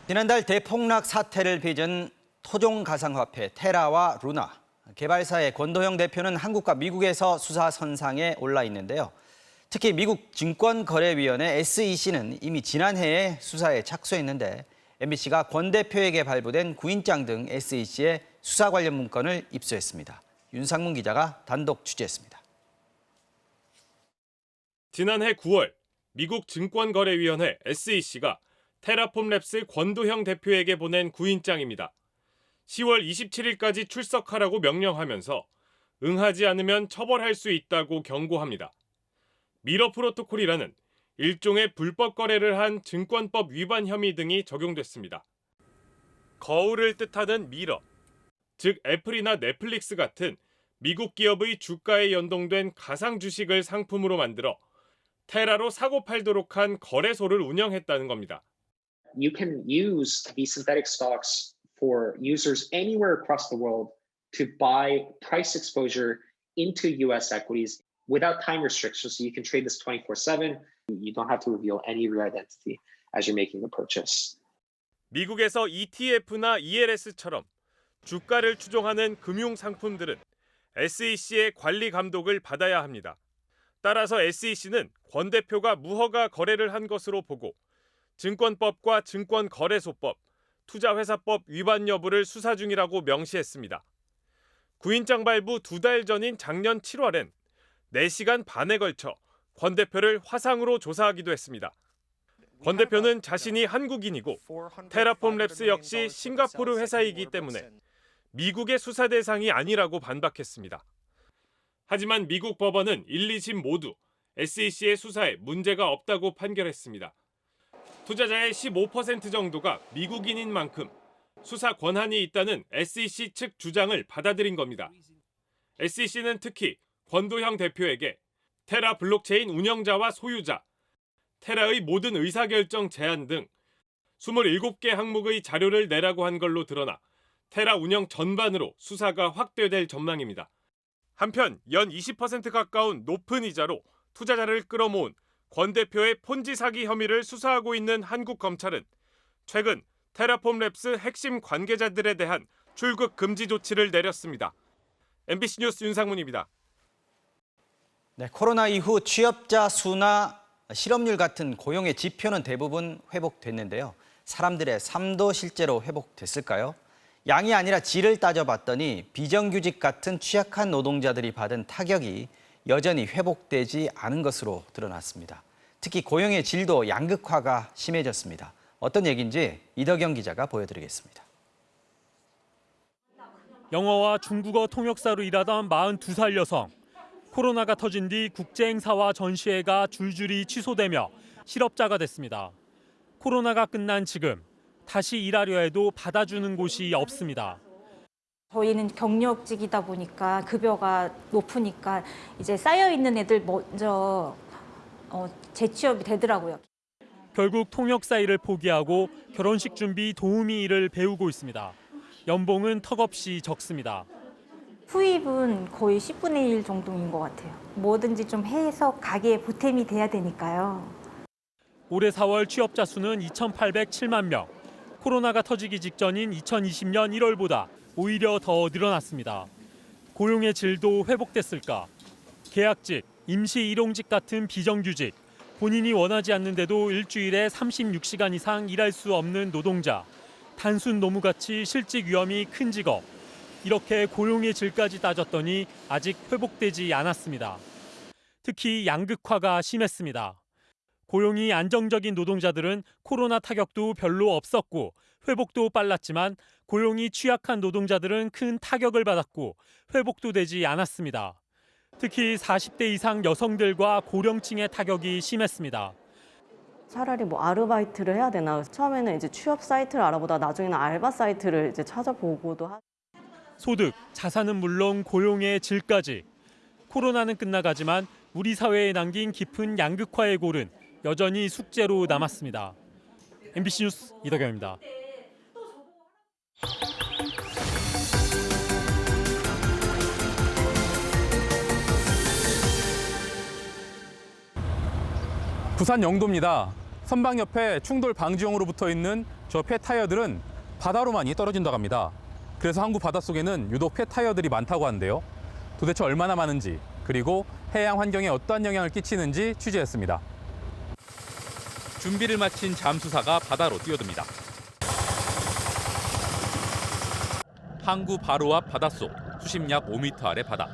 S17: 지난달 대폭락 사태를 빚은 토종 가상화폐 테라와 루나. 개발사의 권도형 대표는 한국과 미국에서 수사 선상에 올라 있는데요. 특히 미국 증권거래위원회 SEC는 이미 지난해에 수사에 착수했는데 MBC가 권 대표에게 발부된 구인장 등 SEC의 수사 관련 문건을 입수했습니다. 윤상문 기자가 단독 취재했습니다.
S26: 지난해 9월 미국 증권거래위원회 SEC가 테라폼랩스 권도형 대표에게 보낸 구인장입니다. 10월 27일까지 출석하라고 명령하면서 응하지 않으면 처벌할 수 있다고 경고합니다. 미러 프로토콜이라는 일종의 불법 거래를 한 증권법 위반 혐의 등이 적용됐습니다. 거울을 뜻하는 미러, 즉 애플이나 넷플릭스 같은 미국 기업의 주가에 연동된 가상 주식을 상품으로 만들어 테라로 사고 팔도록 한 거래소를 운영했다는 겁니다.
S2: You can use these synthetic stocks for users anywhere across the world to buy price exposure into US equities without time restrictions. So you can trade this 24/7. You don't have to reveal any of your identity as you're making the purchase.
S1: 미국에서 ETF나 ELS처럼 주가를 추종하는 금융 상품들은 SEC의 관리 감독을 받아야 합니다. 따라서 SEC는 권 대표가 무허가 거래를 한 것으로 보고 증권법과 증권거래소법, 투자회사법 위반 여부를 수사 중이라고 명시했습니다. 구인장 발부 2달 전인 작년 7월엔 4시간 반에 걸쳐 권 대표를 화상으로 조사하기도 했습니다. 권 대표는 자신이 한국인이고 테라폼 랩스 역시 싱가포르 회사이기 때문에 미국의 수사 대상이 아니라고 반박했습니다. 하지만 미국 법원은 1, 2심 모두 SEC의 수사에 문제가 없다고 판결했습니다. 투자자의 15% 정도가 미국인인 만큼 수사 권한이 있다는 SEC 측 주장을 받아들인 겁니다. SEC는 특히 권도형 대표에게 테라 블록체인 운영자와 소유자, 테라의 모든 의사결정 제한 등 27개 항목의 자료를 내라고 한 걸로 드러나 테라 운영 전반으로 수사가 확대될 전망입니다. 한편 연 20% 가까운 높은 이자로 투자자를 끌어모은 권 대표의 폰지 사기 혐의를 수사하고 있는 한국 검찰은 최근 테라폼 랩스 핵심 관계자들에 대한 출국 금지 조치를 내렸습니다. MBC 뉴스 윤상문입니다.
S17: 네, 코로나 이후 취업자 수나 실업률 같은 고용의 지표는 대부분 회복됐는데요. 사람들의 삶도 실제로 회복됐을까요? 양이 아니라 질을 따져봤더니 비정규직 같은 취약한 노동자들이 받은 타격이 여전히 회복되지 않은 것으로 드러났습니다. 특히 고용의 질도 양극화가 심해졌습니다. 어떤 얘기인지 이덕영 기자가 보여드리겠습니다.
S3: 영어와 중국어 통역사로 일하던 42살 여성. 코로나가 터진 뒤 국제행사와 전시회가 줄줄이 취소되며 실업자가 됐습니다. 코로나가 끝난 지금 다시 일하려 해도 받아주는 곳이 없습니다.
S11: 저희는 경력직이다 보니까 급여가 높으니까 이제 쌓여있는 애들 먼저 재취업이 되더라고요.
S3: 결국 통역사 일을 포기하고 결혼식 준비 도우미 일을 배우고 있습니다. 연봉은 턱없이 적습니다.
S11: 수입은 거의 10분의 1 정도인 것 같아요. 뭐든지 좀 해서 가게에 보탬이 돼야 되니까요.
S3: 올해 4월 취업자 수는 2,807만 명. 코로나가 터지기 직전인 2020년 1월보다 오히려 더 늘어났습니다. 고용의 질도 회복됐을까? 계약직, 임시 일용직 같은 비정규직, 본인이 원하지 않는데도 일주일에 36시간 이상 일할 수 없는 노동자, 단순 노무같이 실직 위험이 큰 직업, 이렇게 고용의 질까지 따졌더니 아직 회복되지 않았습니다. 특히 양극화가 심했습니다. 고용이 안정적인 노동자들은 코로나 타격도 별로 없었고 회복도 빨랐지만 고용이 취약한 노동자들은 큰 타격을 받았고 회복도 되지 않았습니다. 특히 40대 이상 여성들과 고령층의 타격이 심했습니다.
S19: 차라리 뭐 아르바이트를 해야 되나. 처음에는 이제 취업 사이트를 알아보다 나중에는 알바 사이트를 이제 찾아보고도
S3: 소득, 자산은 물론 고용의 질까지. 코로나는 끝나가지만 우리 사회에 남긴 깊은 양극화의 골은 여전히 숙제로 남았습니다. MBC 뉴스 이덕영입니다.
S20: 부산 영도입니다. 선박 옆에 충돌 방지용으로 붙어 있는 저 폐타이어들은 바다로만이 떨어진다고 합니다. 그래서 한국 바닷속에는 유독 폐타이어들이 많다고 하는데요. 도대체 얼마나 많은지, 그리고 해양 환경에 어떠한 영향을 끼치는지 취재했습니다. 준비를 마친 잠수사가 바다로 뛰어듭니다. 항구 바로 앞 바닷속 수심 약 5m 아래 바다.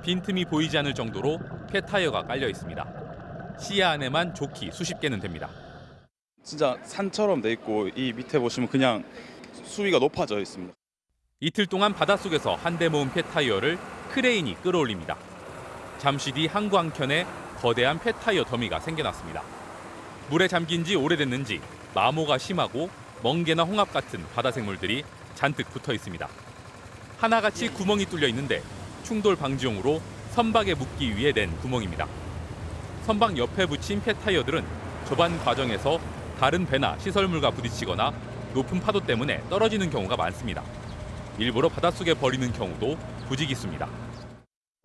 S20: 빈틈이 보이지 않을 정도로 폐타이어가 깔려 있습니다. 시야 안에만 좋기 수십 개는 됩니다.
S21: 진짜 산처럼 돼 있고 이 밑에 보시면 그냥 수위가 높아져 있습니다.
S20: 이틀 동안 바닷속에서 한 대 모은 폐타이어를 크레인이 끌어올립니다. 잠시 뒤 항구 한켠에 거대한 폐타이어 더미가 생겨났습니다. 물에 잠긴 지 오래됐는지 마모가 심하고 멍게나 홍합 같은 바다 생물들이 잔뜩 붙어 있습니다. 하나같이 구멍이 뚫려 있는데 충돌 방지용으로 선박에 묶기 위해 낸 구멍입니다. 선박 옆에 붙인 폐타이어들은 조반 과정에서 다른 배나 시설물과 부딪히거나 높은 파도 때문에 떨어지는 경우가 많습니다. 일부러 바닷속에 버리는 경우도 부지기수입니다.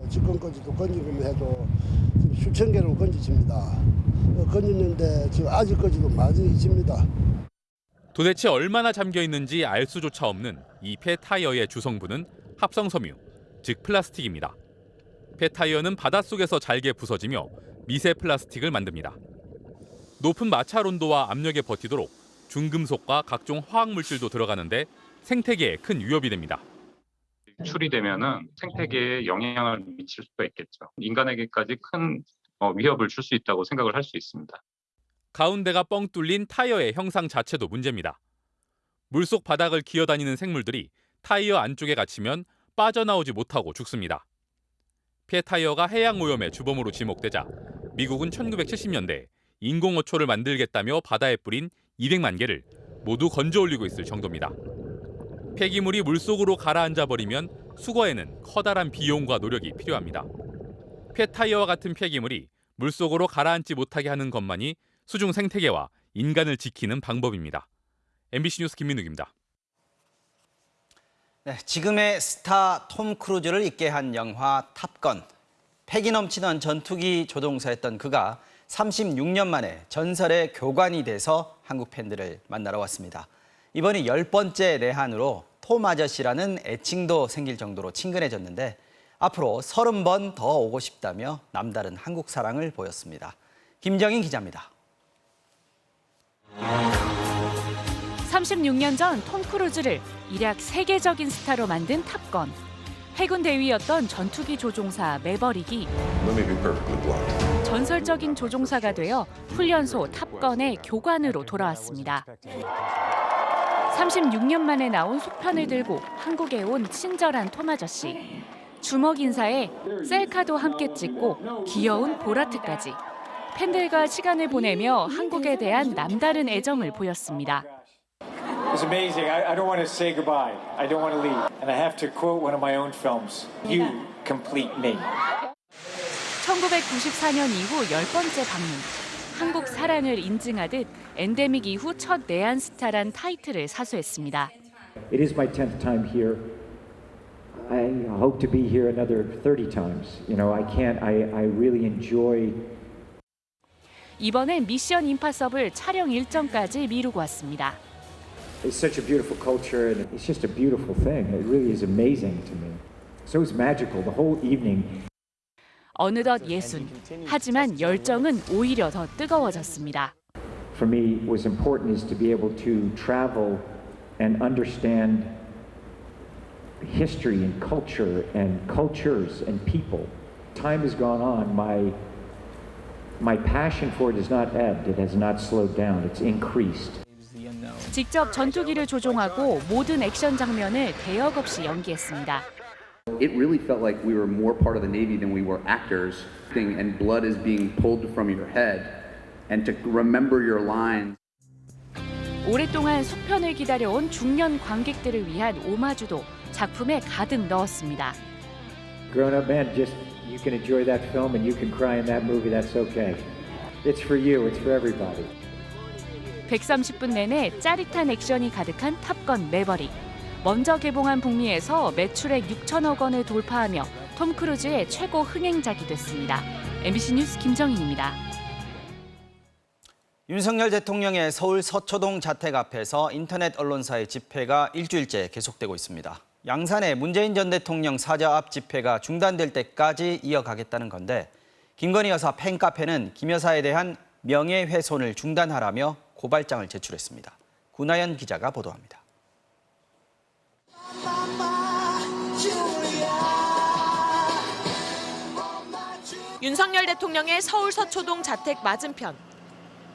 S4: 지금까지도 건지기만 해도 지금 수천 개를 건지집니다. 건지는데 지금 아직까지도 많이 있습니다.
S20: 도대체 얼마나 잠겨 있는지 알 수조차 없는 이 폐타이어의 주성분은 합성섬유, 즉 플라스틱입니다. 폐타이어는 바닷속에서 잘게 부서지며 미세 플라스틱을 만듭니다. 높은 마찰 온도와 압력에 버티도록 중금속과 각종 화학 물질도 들어가는데 생태계에 큰 위협이 됩니다.
S5: 추리되면은 생태계에 영향을 미칠 수가 있겠죠. 인간에게까지 큰 위협을 줄 수 있다고 생각을 할 수 있습니다.
S20: 가운데가 뻥 뚫린 타이어의 형상 자체도 문제입니다. 물속 바닥을 기어다니는 생물들이 타이어 안쪽에 갇히면 빠져나오지 못하고 죽습니다. 폐타이어가 해양 오염의 주범으로 지목되자 미국은 1970년대 인공어초를 만들겠다며 바다에 뿌린 200만 개를 모두 건져 올리고 있을 정도입니다. 폐기물이 물속으로 가라앉아 버리면 수거에는 커다란 비용과 노력이 필요합니다. 폐타이어와 같은 폐기물이 물속으로 가라앉지 못하게 하는 것만이 수중 생태계와 인간을 지키는 방법입니다. MBC 뉴스 김민욱입니다.
S17: 네, 지금의 스타 톰 크루즈를 있게 한 영화 탑건. 패기 넘치던 전투기 조종사였던 그가 36년 만에 전설의 교관이 돼서 한국 팬들을 만나러 왔습니다. 이번이 10번째 내한으로 톰 아저씨라는 애칭도 생길 정도로 친근해졌는데 앞으로 30번 더 오고 싶다며 남다른 한국 사랑을 보였습니다. 김정인 기자입니다.
S18: 36년 전 톰 크루즈를 일약 세계적인 스타로 만든 탑건. 해군 대위였던 전투기 조종사 매버릭이 전설적인 조종사가 되어 훈련소 탑건의 교관으로 돌아왔습니다. 36년 만에 나온 속편을 들고 한국에 온 친절한 톰 아저씨. 주먹 인사에 셀카도 함께 찍고 귀여운 보라트까지. 팬들과 시간을 보내며 한국에 대한 남다른 애정을 보였습니다.
S21: It's amazing. I don't want to say goodbye. I don't want to leave. And I have to quote one of my own films. You complete me.
S18: 1994년 이후 10번째 방문. 한국 사랑을 인증하듯 엔데믹 이후 첫 내한 스타란 타이틀을 사수했습니다.
S21: It is my 10th time here. I hope to be here another 30 times. You know, I really enjoy.
S18: 이번엔 미션 임파서블 촬영 일정까지 미루고 왔습니다.
S21: It's such a beautiful culture and it's just a beautiful thing. It really is amazing to me. So it's magical the whole evening.
S18: 어느덧 예순. 하지만 열정은 오히려 더 뜨거워졌습니다.
S21: For me, what's important is to be able to travel and understand history and culture and cultures and people. Time has gone on. My passion for it has not ebbed. It has not slowed down. It's increased.
S18: 직접 전투기를 조종하고 모든 액션 장면을 대역 없이 연기했습니다.
S22: It really felt like we were more part of the Navy than we were actors, and blood is being pulled from your head, and to remember your lines.
S18: 오랫동안 속편을 기다려온 중년 관객들을 위한 오마주도 작품에 가득 넣었습니다.
S21: Grown-up men, just you can enjoy that film and you can cry in that movie. That's okay. It's for you. It's for everybody.
S18: 130분 내내 짜릿한 액션이 가득한 탑건 매버릭. 먼저 개봉한 북미에서 매출액 6천억 원을 돌파하며 톰 크루즈의 최고 흥행작이 됐습니다. MBC 뉴스 김정인입니다.
S17: 윤석열 대통령의 서울 서초동 자택 앞에서 인터넷 언론사의 집회가 일주일째 계속되고 있습니다. 양산의 문재인 전 대통령 사저 앞 집회가 중단될 때까지 이어가겠다는 건데 김건희 여사 팬카페는 김 여사에 대한 명예훼손을 중단하라며 고발장을 제출했습니다. 구나연 기자가 보도합니다.
S23: 윤석열 대통령의 서울 서초동 자택 맞은편.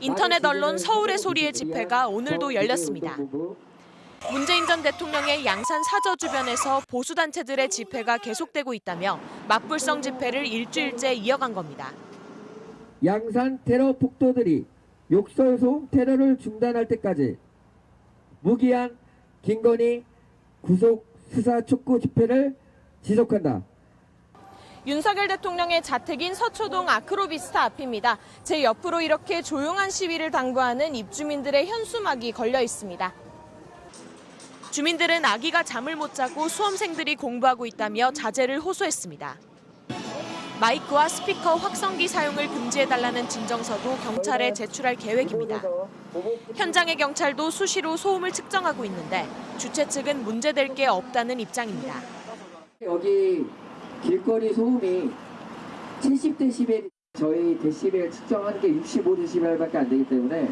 S23: 인터넷 언론 서울의 소리의 집회가 오늘도 열렸습니다. 문재인 전 대통령의 양산 사저 주변에서 보수단체들의 집회가 계속되고 있다며 맞불성 집회를 일주일째 이어간 겁니다.
S7: 양산 테러 폭도들이 욕설송 테러를 중단할 때까지 무기한 김건희 구속 수사 촉구 집회를 지속한다.
S23: 윤석열 대통령의 자택인 서초동 아크로비스타 앞입니다. 제 옆으로 이렇게 조용한 시위를 당부하는 입주민들의 현수막이 걸려 있습니다. 주민들은 아기가 잠을 못 자고 수험생들이 공부하고 있다며 자제를 호소했습니다. 마이크와 스피커 확성기 사용을 금지해달라는 진정서도 경찰에 제출할 계획입니다. 현장의 경찰도 수시로 소음을 측정하고 있는데 주최 측은 문제될 게 없다는 입장입니다.
S7: 여기 길거리 소음이 70데시벨, 저희 데시벨 측정하는 게 65데시벨밖에 안 되기 때문에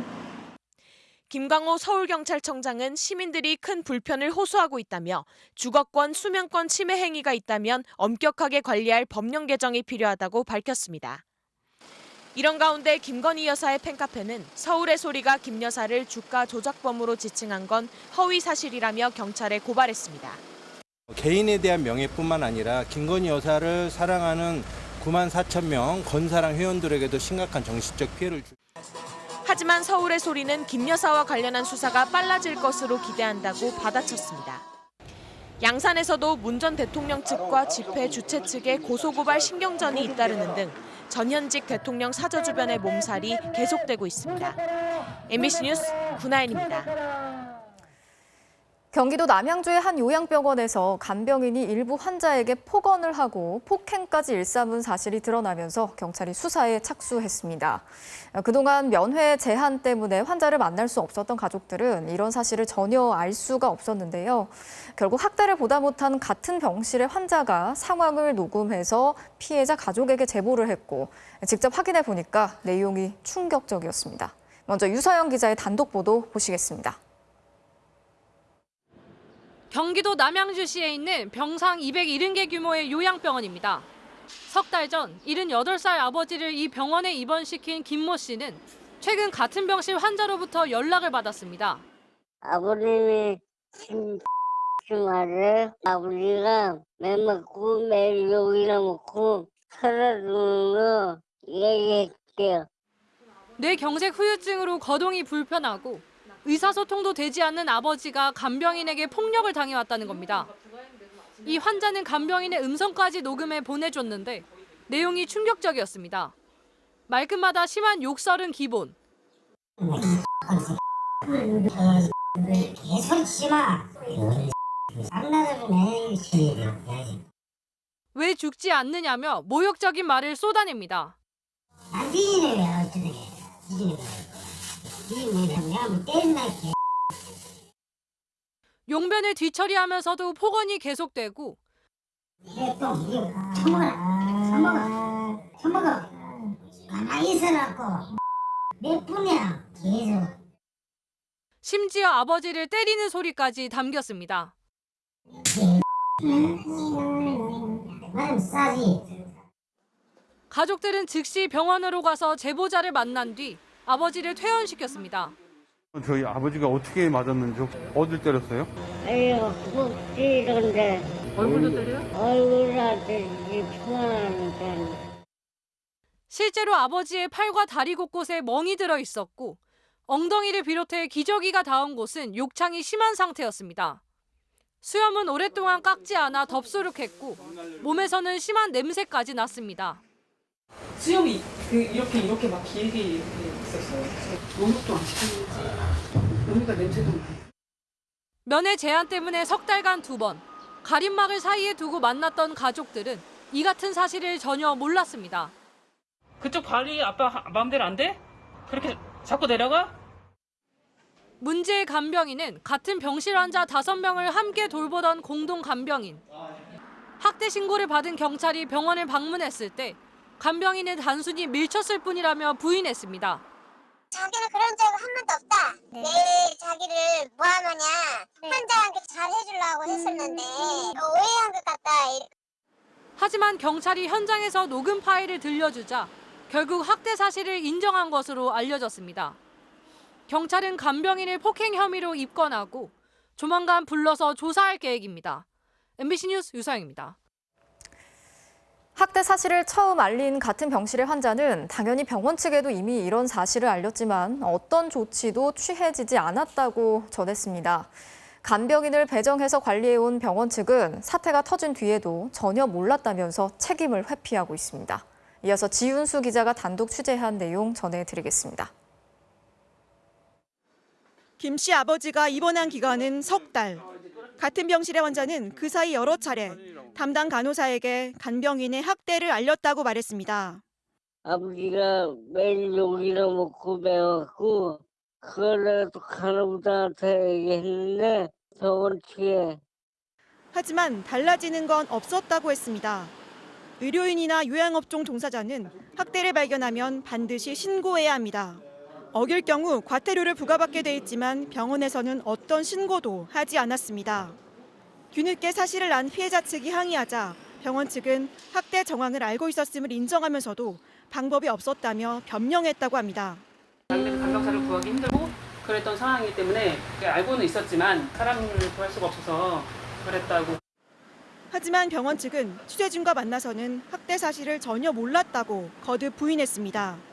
S23: 김광호 서울경찰청장은 시민들이 큰 불편을 호소하고 있다며 주거권, 수면권 침해 행위가 있다면 엄격하게 관리할 법령 개정이 필요하다고 밝혔습니다. 이런 가운데 김건희 여사의 팬카페는 서울의 소리가 김 여사를 주가 조작범으로 지칭한 건 허위 사실이라며 경찰에 고발했습니다.
S8: 개인에 대한 명예뿐만 아니라 김건희 여사를 사랑하는 9만 4천 명 건사랑 회원들에게도 심각한 정신적 피해를 줄.
S23: 하지만 서울의 소리는 김 여사와 관련한 수사가 빨라질 것으로 기대한다고 받아쳤습니다. 양산에서도 문 전 대통령 측과 집회 주최 측의 고소고발 신경전이 잇따르는 등 전현직 대통령 사저 주변의 몸살이 계속되고 있습니다. MBC 뉴스 구나인입니다.
S9: 경기도 남양주의 한 요양병원에서 간병인이 일부 환자에게 폭언을 하고 폭행까지 일삼은 사실이 드러나면서 경찰이 수사에 착수했습니다. 그동안 면회 제한 때문에 환자를 만날 수 없었던 가족들은 이런 사실을 전혀 알 수가 없었는데요. 결국 학대를 보다 못한 같은 병실의 환자가 상황을 녹음해서 피해자 가족에게 제보를 했고 직접 확인해 보니까 내용이 충격적이었습니다. 먼저 유서영 기자의 단독 보도 보시겠습니다.
S10: 경기도 남양주시에 있는 병상 270개 규모의 요양병원입니다. 석 달 전 78살 아버지를 이 병원에 입원시킨 김모 씨는 최근 같은 병실 환자로부터 연락을 받았습니다.
S12: 아버님이 말을 아버지가 매 먹고 매일 욕이나 먹고 살아주는 거 얘기할게요.
S10: 뇌경색 후유증으로 거동이 불편하고 의사소통도 되지 않는 아버지가 간병인에게 폭력을 당해왔다는 겁니다. 이 환자는 간병인의 음성까지 녹음해 보내줬는데 내용이 충격적이었습니다. 말끝마다 심한 욕설은 기본. 왜 죽지 않느냐며 모욕적인 말을 쏟아냅니다. 용변을 뒤처리하면서도 폭언이 계속되고 심지어 아버지를 때리는 소리까지 담겼습니다. 가족들은 즉시 병원으로 가서 제보자를 만난 뒤 아버지를 퇴원시켰습니다.
S24: 저희 아버지가 어떻게 맞았는지 어딜 때렸어요?
S12: 꼭 찌던데.
S10: 얼굴도 때려요?
S12: 얼굴한테 피곤하니까.
S10: 실제로 아버지의 팔과 다리 곳곳에 멍이 들어 있었고 엉덩이를 비롯해 기저귀가 닿은 곳은 욕창이 심한 상태였습니다. 수염은 오랫동안 깎지 않아 덥수룩했고 몸에서는 심한 냄새까지 났습니다.
S25: 수염이 이렇게 막 길게 있었어요. 목욕도 안 시키는지 그러니까 냄새도 나요.
S10: 면회 제한 때문에 석 달간 2번 가림막을 사이에 두고 만났던 가족들은 이 같은 사실을 전혀 몰랐습니다.
S25: 그쪽 관리 아빠 마음대로 안 돼? 그렇게 자꾸 내려가?
S10: 문제의 간병인은 같은 병실 환자 5명을 함께 돌보던 공동 간병인. 학대 신고를 받은 경찰이 병원을 방문했을 때 간병인은 단순히 밀쳤을 뿐이라며 부인했습니다.
S27: 자기는 그런 적은 한 번도 없다. 매일 자기를 뭐하느냐 환자한테 잘해주려고 했었는데 오해한 것 같다.
S10: 하지만 경찰이 현장에서 녹음 파일을 들려주자 결국 학대 사실을 인정한 것으로 알려졌습니다. 경찰은 간병인을 폭행 혐의로 입건하고 조만간 불러서 조사할 계획입니다. MBC 뉴스 유서영입니다.
S9: 학대 사실을 처음 알린 같은 병실의 환자는 당연히 병원 측에도 이미 이런 사실을 알렸지만 어떤 조치도 취해지지 않았다고 전했습니다. 간병인을 배정해서 관리해온 병원 측은 사태가 터진 뒤에도 전혀 몰랐다면서 책임을 회피하고 있습니다. 이어서 지윤수 기자가 단독 취재한 내용 전해드리겠습니다.
S2: 김 씨 아버지가 입원한 기간은 석 달. 같은 병실의 환자는 그 사이 여러 차례 담당 간호사에게 간병인의 학대를 알렸다고 말했습니다.
S12: 아버지가 매일 욕이나 먹고 매웠고 그걸 또 간호사한테 얘기했는데 병원 측에.
S2: 하지만 달라지는 건 없었다고 했습니다. 의료인이나 요양업종 종사자는 학대를 발견하면 반드시 신고해야 합니다. 어길 경우 과태료를 부과받게 돼 있지만 병원에서는 어떤 신고도 하지 않았습니다. 뒤늦게 사실을 안 피해자 측이 항의하자 병원 측은 학대 정황을 알고 있었음을 인정하면서도 방법이 없었다며 변명했다고 합니다.
S25: 간병사를 구하기 힘들고 그랬던 상황이기 때문에 알고는 있었지만 사람을 구할 수가 없어서 그랬다고.
S2: 하지만 병원 측은 취재진과 만나서는 학대 사실을 전혀 몰랐다고 거듭 부인했습니다.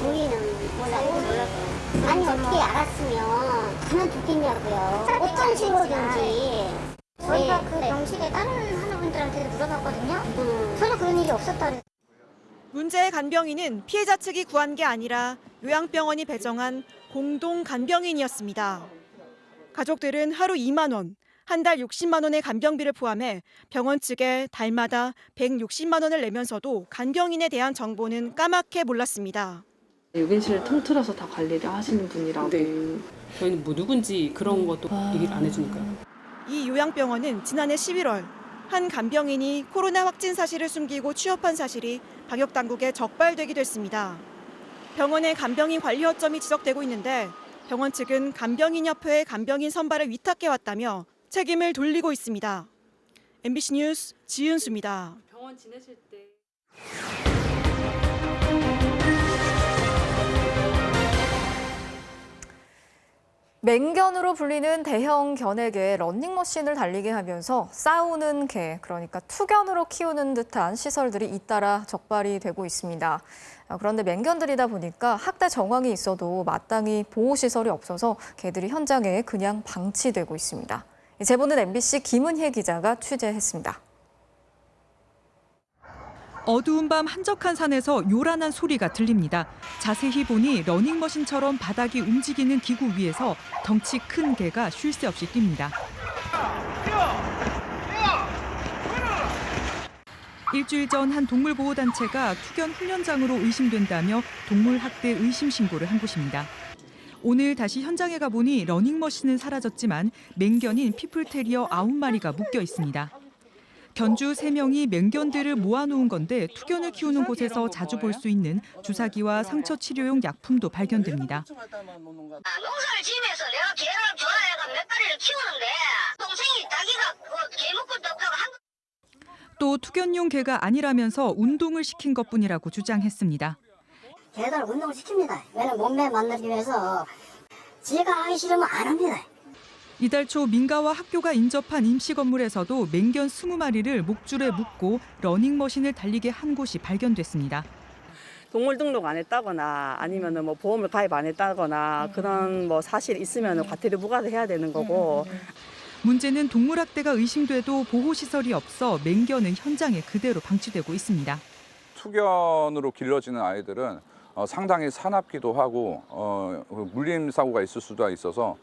S27: 우리는 몰랐어요. 아니 어떻게 알았으면 그만뒀겠냐고요. 어떤 식으로든지. 저희가 그 병실에 다른 환자분들한테도 물어봤거든요. 전혀 그런 일이 없었다는.
S2: 문제의 간병인은 피해자 측이 구한 게 아니라 요양병원이 배정한 공동 간병인이었습니다. 가족들은 하루 2만 원, 한 달 60만 원의 간병비를 포함해 병원 측에 달마다 160만 원을 내면서도 간병인에 대한 정보는 까맣게 몰랐습니다.
S25: 유빈실을 통틀어서 다 관리를 하시는 분이라고. 저희는 뭐 누군지 그런 것도 얘기를 안 해주니까요.
S2: 이 요양병원은 지난해 11월 한 간병인이 코로나 확진 사실을 숨기고 취업한 사실이 방역당국에 적발되기도 했습니다. 병원의 간병인 관리 허점이 지적되고 있는데 병원 측은 간병인협회에 간병인 선발을 위탁해왔다며 책임을 돌리고 있습니다. MBC 뉴스 지윤수입니다.
S10: 병원 지내실 때
S9: 맹견으로 불리는 대형 견에게 러닝머신을 달리게 하면서 싸우는 개, 그러니까 투견으로 키우는 듯한 시설들이 잇따라 적발이 되고 있습니다. 그런데 맹견들이다 보니까 학대 정황이 있어도 마땅히 보호시설이 없어서 개들이 현장에 그냥 방치되고 있습니다. 이 제보는 MBC 김은혜 기자가 취재했습니다.
S6: 어두운 밤 한적한 산에서 요란한 소리가 들립니다. 자세히 보니 러닝머신처럼 바닥이 움직이는 기구 위에서 덩치 큰 개가 쉴 새 없이 뜁니다. 일주일 전 한 동물보호단체가 투견 훈련장으로 의심된다며 동물학대 의심 신고를 한 곳입니다. 오늘 다시 현장에 가보니 러닝머신은 사라졌지만 맹견인 피플테리어 9마리가 묶여 있습니다. 견주 3명이 맹견들을 모아놓은 건데 투견을 키우는 곳에서 자주 볼 수 있는 주사기와 상처 치료용 약품도 발견됩니다.
S27: 농사를 지으면서 내가 개를 좋아해가 몇 마리를 키우는데 동생이 자기가 개 먹고 없다고
S6: 또 투견용 개가 아니라면서 운동을 시킨 것뿐이라고 주장했습니다.
S27: 개들 운동을 시킵니다. 왜냐면 몸매 만들기 위해서 지가 하기 싫으면 안 합니다.
S6: 이달 초 민가와 학교가 인접한 임시 건물에서도 맹견 20마리를 목줄에 묶고 러닝머신을 달리게 한 곳이 발견됐습니다.
S13: 동물 등록 안 했다거나 아니면 뭐 보험을 가입 안 했다거나 그런 뭐 사실이 있으면 과태료 부과를 해야 되는 거고.
S6: 문제는 동물학대가 의심돼도 보호시설이 없어 맹견은 현장에 그대로 방치되고 있습니다.
S14: 투견으로 길러지는 아이들은 상당히 사납기도 하고 물림 사고가 있을 수도 있어서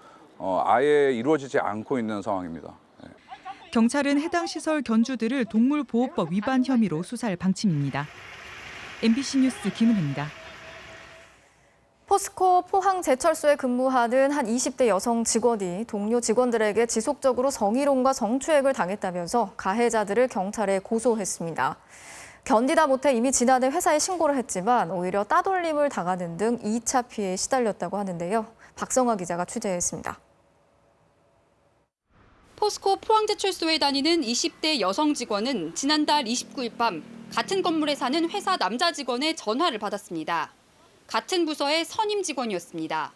S14: 아예 이루어지지 않고 있는 상황입니다.
S6: 경찰은 해당 시설 견주들을 동물보호법 위반 혐의로 수사할 방침입니다. MBC 뉴스 김은혜입니다.
S9: 포스코 포항제철소에 근무하는 한 20대 여성 직원이 동료 직원들에게 지속적으로 성희롱과 성추행을 당했다면서 가해자들을 경찰에 고소했습니다. 견디다 못해 이미 지난해 회사에 신고를 했지만 오히려 따돌림을 당하는 등 2차 피해에 시달렸다고 하는데요. 박성화 기자가 취재했습니다.
S15: 포스코 포항제철소에 다니는 20대 여성 직원은 지난달 29일 밤 같은 건물에 사는 회사 남자 직원의 전화를 받았습니다. 같은 부서의 선임 직원이었습니다.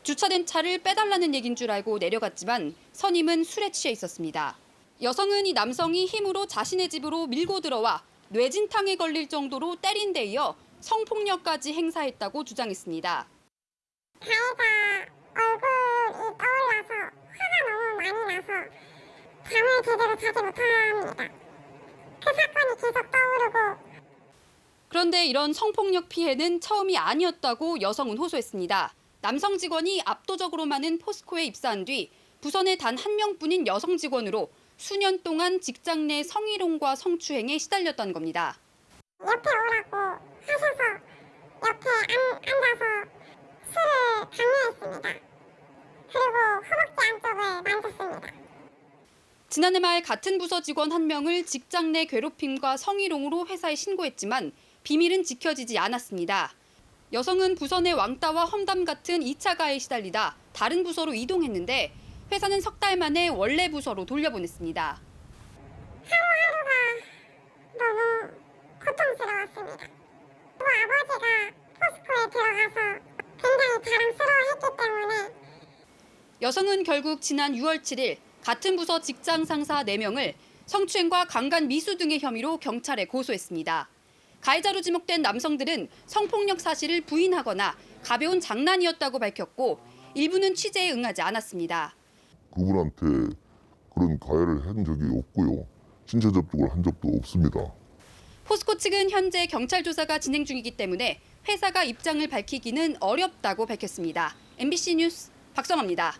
S15: 주차된 차를 빼달라는 얘기인 줄 알고 내려갔지만 선임은 술에 취해 있었습니다. 여성은 이 남성이 힘으로 자신의 집으로 밀고 들어와 뇌진탕에 걸릴 정도로 때린 데 이어 성폭력까지 행사했다고 주장했습니다.
S27: 가해자 얼굴이 떠올라서 화가 너무 많이 나서 잠을 제대로 자지 못합니다. 그 사건이 계속 떠오르고.
S15: 그런데 이런 성폭력 피해는 처음이 아니었다고 여성은 호소했습니다. 남성 직원이 압도적으로 많은 포스코에 입사한 뒤 부선에 단 한 명뿐인 여성 직원으로 수년 동안 직장 내 성희롱과 성추행에 시달렸던 겁니다.
S27: 옆에 오라고 하셔서 옆에 앉아서 술을 강요했습니다. 그리고 허벅지 안쪽을 만졌습니다.
S15: 지난해 말 같은 부서 직원 한 명을 직장 내 괴롭힘과 성희롱으로 회사에 신고했지만 비밀은 지켜지지 않았습니다. 여성은 부서 내 왕따와 험담 같은 2차 가해에 시달리다 다른 부서로 이동했는데 회사는 석 달 만에 원래 부서로 돌려보냈습니다.
S27: 하루하루가 너무 고통스러웠습니다. 아버지가 포스코에 들어가서 굉장히 자랑스러워했기 때문에.
S15: 여성은 결국 지난 6월 7일 같은 부서 직장 상사 4명을 성추행과 강간 미수 등의 혐의로 경찰에 고소했습니다. 가해자로 지목된 남성들은 성폭력 사실을 부인하거나 가벼운 장난이었다고 밝혔고 일부는 취재에 응하지 않았습니다.
S1: 그분한테 그런 가해를 한 적이 없고요. 신체 접촉을 한 적도 없습니다.
S15: 포스코 측은 현재 경찰 조사가 진행 중이기 때문에 회사가 입장을 밝히기는 어렵다고 밝혔습니다. MBC 뉴스 박성아입니다.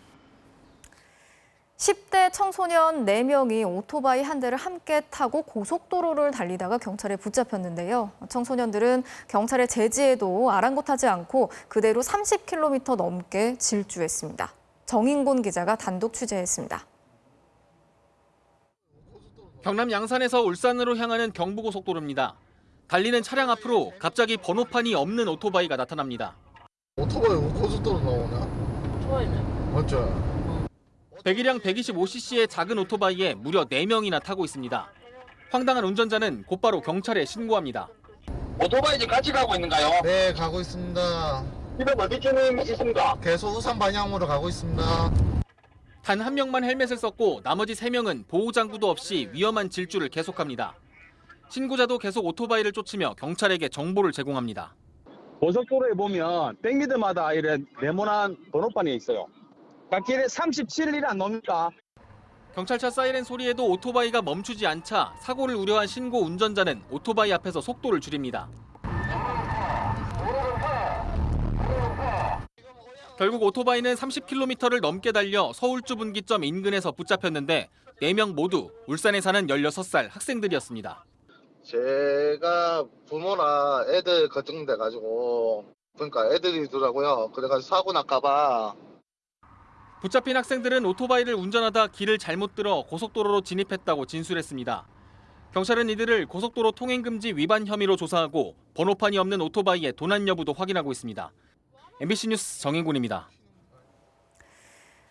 S9: 10대 청소년 4명이 오토바이 한 대를 함께 타고 고속도로를 달리다가 경찰에 붙잡혔는데요. 청소년들은 경찰의 제지에도 아랑곳하지 않고 그대로 30km 넘게 질주했습니다. 정인곤 기자가 단독 취재했습니다.
S3: 경남 양산에서 울산으로 향하는 경부고속도로입니다. 달리는 차량 앞으로 갑자기 번호판이 없는 오토바이가 나타납니다.
S4: 오토바이 고속도로 나오나? 오토바이네. 맞죠.
S3: 배기량 125cc의 작은 오토바이에 무려 4명이나 타고 있습니다. 황당한 운전자는 곧바로 경찰에 신고합니다.
S11: 오토바이 지금 같이 가고 있는가요?
S4: 네, 가고 있습니다.
S11: 지금 어디쯤 있습니까?
S4: 계속 우산 방향으로 가고 있습니다.
S3: 단 한 명만 헬멧을 썼고 나머지 3명은 보호장구도 없이 위험한 질주를 계속합니다. 신고자도 계속 오토바이를 쫓으며 경찰에게 정보를 제공합니다.
S11: 고속도로에 보면 100m마다 이런 네모난 번호판이 있어요. 길에 37이란 놈입니까?
S3: 경찰차 사이렌 소리에도 오토바이가 멈추지 않자 사고를 우려한 신고 운전자는 오토바이 앞에서 속도를 줄입니다. 결국 오토바이는 30km를 넘게 달려 서울주 분기점 인근에서 붙잡혔는데 4명 모두 울산에 사는 16살 학생들이었습니다.
S4: 제가 부모나 애들 걱정돼가지고 그러니까 애들이더라고요. 그래가지고 사고 날까봐.
S3: 붙잡힌 학생들은 오토바이를 운전하다 길을 잘못 들어 고속도로로 진입했다고 진술했습니다. 경찰은 이들을 고속도로 통행금지 위반 혐의로 조사하고 번호판이 없는 오토바이의 도난 여부도 확인하고 있습니다. MBC 뉴스 정인곤입니다.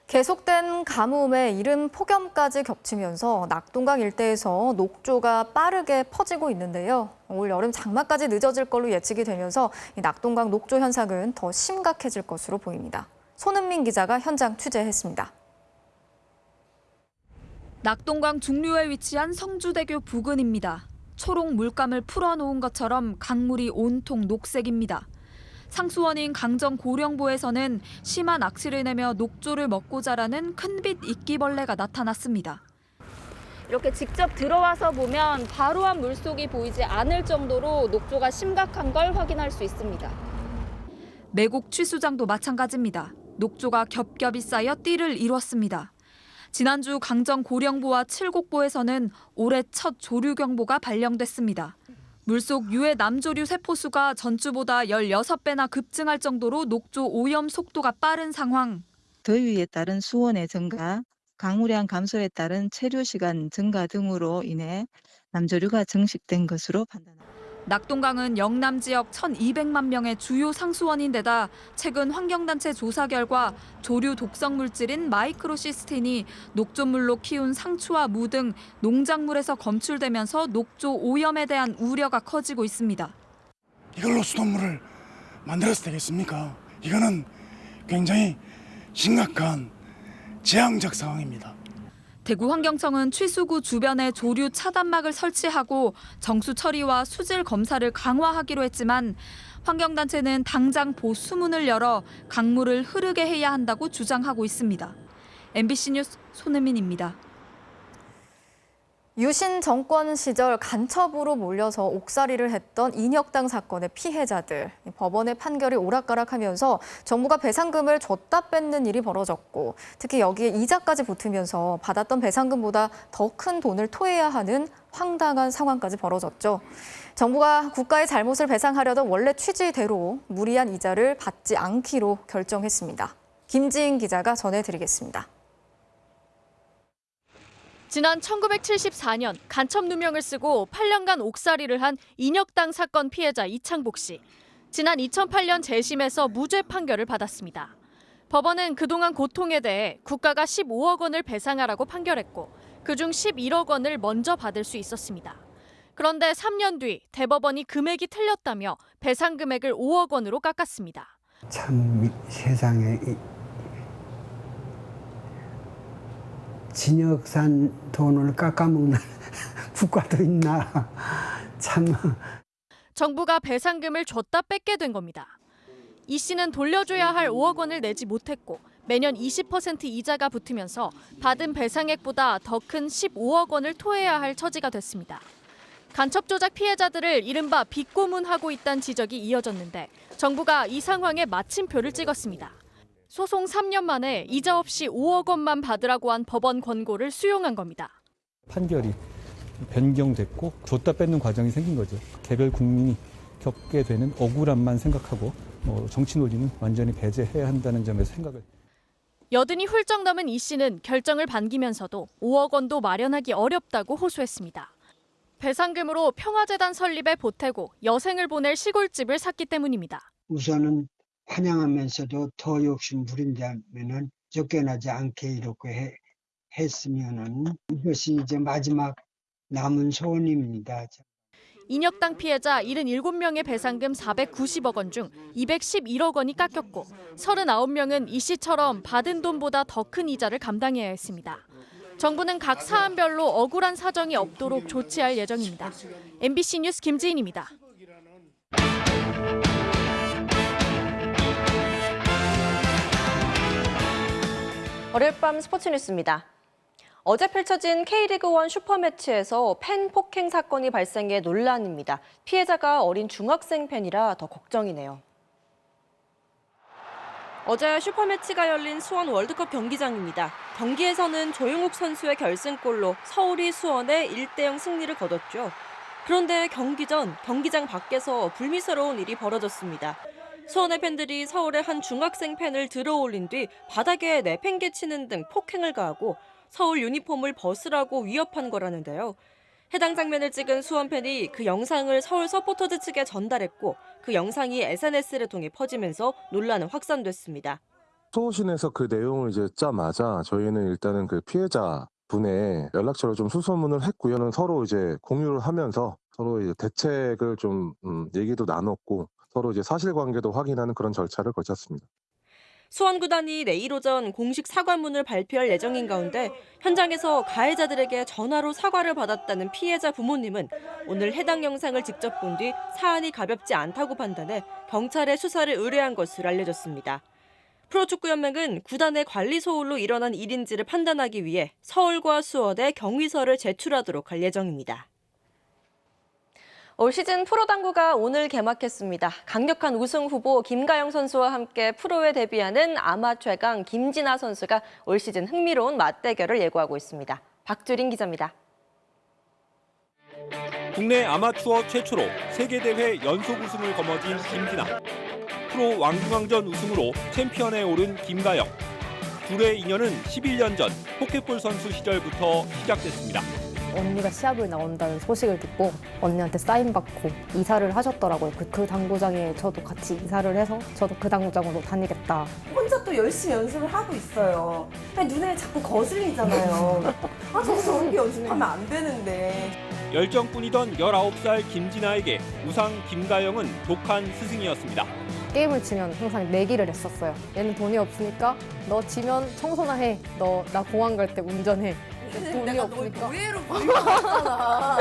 S9: 계속된 가뭄에 이른 폭염까지 겹치면서 낙동강 일대에서 녹조가 빠르게 퍼지고 있는데요. 올 여름 장마까지 늦어질 걸로 예측이 되면서 이 낙동강 녹조 현상은 더 심각해질 것으로 보입니다. 손은민 기자가 현장 취재했습니다.
S16: 낙동강 중류에 위치한 성주대교 부근입니다. 초록 물감을 풀어놓은 것처럼 강물이 온통 녹색입니다. 상수원인 강정 고령보에서는 심한 악취를 내며 녹조를 먹고 자라는 큰빛 이끼벌레가 나타났습니다.
S19: 이렇게 직접 들어와서 보면 바로 앞 물속이 보이지 않을 정도로 녹조가 심각한 걸 확인할 수 있습니다.
S16: 매곡 취수장도 마찬가지입니다. 녹조가 겹겹이 쌓여 띠를 이뤘습니다. 지난주 강정 고령보와 칠곡보에서는 올해 첫 조류경보가 발령됐습니다. 물속 유해 남조류 세포수가 전주보다 16배나 급증할 정도로 녹조 오염 속도가 빠른 상황.
S26: 더위에 따른 수온의 증가, 강우량 감소에 따른 체류 시간 증가 등으로 인해 남조류가 증식된 것으로 판단합니다.
S16: 낙동강은 영남 지역 1,200만 명의 주요 상수원인데다 최근 환경단체 조사 결과 조류 독성 물질인 마이크로시스틴이 녹조물로 키운 상추와 무 등 농작물에서 검출되면서 녹조 오염에 대한 우려가 커지고 있습니다.
S28: 이걸로 수돗물을 만들어서 되겠습니까? 이거는 굉장히 심각한 재앙적 상황입니다.
S16: 대구환경청은 취수구 주변에 조류 차단막을 설치하고 정수 처리와 수질 검사를 강화하기로 했지만 환경단체는 당장 보수문을 열어 강물을 흐르게 해야 한다고 주장하고 있습니다. MBC 뉴스 손혜민입니다.
S9: 유신 정권 시절 간첩으로 몰려서 옥살이를 했던 인혁당 사건의 피해자들. 법원의 판결이 오락가락하면서 정부가 배상금을 줬다 뺏는 일이 벌어졌고 특히 여기에 이자까지 붙으면서 받았던 배상금보다 더 큰 돈을 토해야 하는 황당한 상황까지 벌어졌죠. 정부가 국가의 잘못을 배상하려던 원래 취지대로 무리한 이자를 받지 않기로 결정했습니다. 김지인 기자가 전해드리겠습니다.
S5: 지난 1974년 간첩 누명을 쓰고 8년간 옥살이를 한 인혁당 사건 피해자 이창복 씨. 지난 2008년 재심에서 무죄 판결을 받았습니다. 법원은 그동안 고통에 대해 국가가 15억 원을 배상하라고 판결했고 그중 11억 원을 먼저 받을 수 있었습니다. 그런데 3년 뒤 대법원이 금액이 틀렸다며 배상 금액을 5억 원으로 깎았습니다.
S7: 참 세상에 진역산 돈을 깎아먹는 국가도 있나. 참.
S5: 정부가 배상금을 줬다 뺏게 된 겁니다. 이 씨는 돌려줘야 할 5억 원을 내지 못했고 매년 20% 이자가 붙으면서 받은 배상액보다 더 큰 15억 원을 토해야 할 처지가 됐습니다. 간첩 조작 피해자들을 이른바 빚고문하고 있다는 지적이 이어졌는데 정부가 이 상황에 마침표를 찍었습니다. 소송 3년 만에 이자 없이 5억 원만 받으라고 한 법원 권고를 수용한 겁니다.
S8: 판결이 변경됐고 줬다 뺏는 과정이 생긴 거죠. 개별 국민이 겪게 되는 억울함만 생각하고 정치 논리는 완전히 배제해야 한다는 점에서 생각을.
S5: 여든이 훌쩍 넘은 이 씨는 결정을 반기면서도 5억 원도 마련하기 어렵다고 호소했습니다. 배상금으로 평화재단 설립에 보태고 여생을 보낼 시골집을 샀기 때문입니다.
S7: 우선은 환영하면서도 더 욕심 부린다면은 쫓겨나지 않게 이렇게 했으면은 이것이 이제 마지막 남은 소원입니다.
S5: 인혁당 피해자 77명의 배상금 490억 원 중 211억 원이 깎였고 39명은 이 씨처럼 받은 돈보다 더 큰 이자를 감당해야 했습니다. 정부는 각 사안별로 억울한 사정이 없도록 조치할 예정입니다. MBC 뉴스 김지인입니다.
S17: 월요일 밤 스포츠 뉴스입니다. 어제 펼쳐진 K리그1 슈퍼매치에서 팬 폭행 사건이 발생해 논란입니다. 피해자가 어린 중학생 팬이라 더 걱정이네요. 어제 슈퍼매치가 열린 수원 월드컵 경기장입니다. 경기에서는 조용욱 선수의 결승골로 서울이 수원에 1대0 승리를 거뒀죠. 그런데 경기 전 경기장 밖에서 불미스러운 일이 벌어졌습니다. 수원의 팬들이 서울의 한 중학생 팬을 들어올린 뒤 바닥에 내팽개치는 등 폭행을 가하고 서울 유니폼을 벗으라고 위협한 거라는데요. 해당 장면을 찍은 수원 팬이 그 영상을 서울 서포터즈 측에 전달했고 그 영상이 SNS를 통해 퍼지면서 논란은 확산됐습니다.
S18: 소신에서 그 내용을 이제 짜마자 저희는 일단은 그 피해자 분의 연락처를 좀 수소문을 했고요. 서로 이제 공유를 하면서 서로 이제 대책을 좀 얘기도 나눴고 서로 이제 사실관계도 확인하는 그런 절차를 거쳤습니다.
S17: 수원 구단이 내일 오전 공식 사과문을 발표할 예정인 가운데 현장에서 가해자들에게 전화로 사과를 받았다는 피해자 부모님은 오늘 해당 영상을 직접 본 뒤 사안이 가볍지 않다고 판단해 경찰에 수사를 의뢰한 것으로 알려졌습니다. 프로축구연맹은 구단의 관리 소홀로 일어난 일인지를 판단하기 위해 서울과 수원에 경위서를 제출하도록 할 예정입니다. 올 시즌 프로당구가 오늘 개막했습니다. 강력한 우승 후보 김가영 선수와 함께 프로에 데뷔하는 아마 최강 김진아 선수가 올 시즌 흥미로운 맞대결을 예고하고 있습니다. 박주린 기자입니다.
S20: 국내 아마추어 최초로 세계대회 연속 우승을 거머쥔 김진아. 프로 왕중왕전 우승으로 챔피언에 오른 김가영. 둘의 인연은 11년 전 포켓볼 선수 시절부터 시작됐습니다.
S21: 언니가 시합을 나온다는 소식을 듣고 언니한테 사인받고 이사를 하셨더라고요. 그 당구장에 저도 같이 이사를 해서 저도 그 당구장으로 다니겠다.
S22: 혼자 또 열심히 연습을 하고 있어요. 눈에 자꾸 거슬리잖아요. 저렇게 연습하면 안 되는데.
S20: 열정뿐이던 19살 김진아에게 우상 김가영은 독한 스승이었습니다.
S21: 게임을 치면 항상 내기를 했었어요. 얘는 돈이 없으니까 너 지면 청소나 해. 너 나 공항 갈 때 운전해. 돈이 없으니까.
S22: 노예로 보이고 있잖아.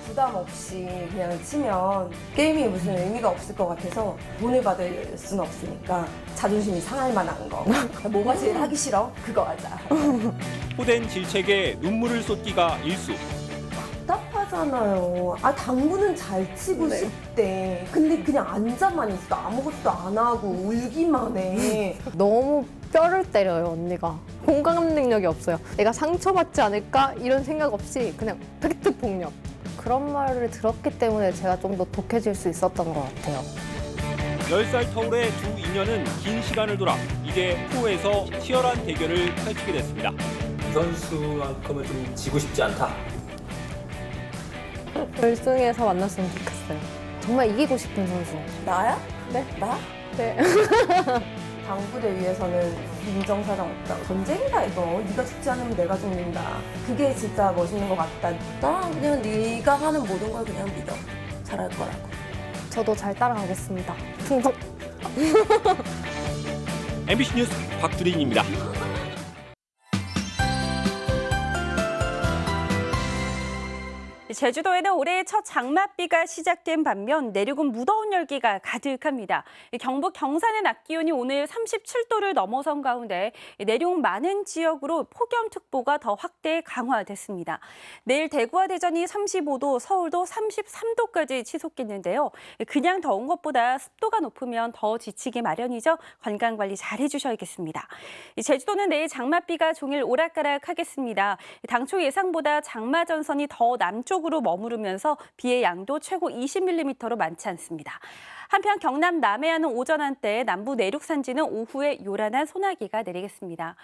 S22: 부담 없이 그냥 치면 게임이 무슨 의미가 없을 것 같아서 돈을 받을 수는 없으니까 자존심이 상할 만한 거. 뭐가 제일 하기 싫어? 그거 하자.
S20: 호된 질책에 눈물을 쏟기가 일수.
S22: 답답하잖아요. 당구는 잘 치고 싶대. 근데 그냥 앉아만 있어. 아무것도 안 하고 울기만 해.
S21: 너무 뼈를 때려요, 언니가. 공감 능력이 없어요. 내가 상처받지 않을까? 이런 생각 없이 그냥 팩트 폭력. 그런 말을 들었기 때문에 제가 좀 더 독해질 수 있었던 것 같아요.
S20: 10살 터울의 두 인연은 긴 시간을 돌아 이제 프로에서 치열한 대결을 펼치게 됐습니다.
S2: 이 선수만큼은 좀 지고 싶지 않다.
S21: 결승에서 만났으면 좋겠어요. 정말 이기고 싶은 선수.
S22: 나야?
S21: 네.
S22: 나?
S21: 네.
S22: 당구대 위에서는 인정사정 없다. 전쟁이다 이거. 네가 죽지 않으면 내가 죽는다. 그게 진짜 멋있는 것 같다. 나 그냥 네가 하는 모든 걸 그냥 믿어. 잘할 거라고.
S21: 저도 잘 따라가겠습니다. 충성.
S20: MBC 뉴스 박두린입니다.
S10: 제주도에는 올해 첫 장맛비가 시작된 반면 내륙은 무더운 열기가 가득합니다. 경북 경산의 낮 기온이 오늘 37도를 넘어선 가운데 내륙 많은 지역으로 폭염특보가 더 확대 강화됐습니다. 내일 대구와 대전이 35도, 서울도 33도까지 치솟겠는데요. 그냥 더운 것보다 습도가 높으면 더 지치기 마련이죠. 건강관리 잘 해주셔야겠습니다. 제주도는 내일 장맛비가 종일 오락가락하겠습니다. 당초 예상보다 장마 전선이 더 남쪽으로 머무르면서 비의 양도 최고 20mm로 많지 않습니다. 한편 경남 남해안은 오전 한때, 남부 내륙 산지는 오후에 요란한 소나기가 내리겠습니다.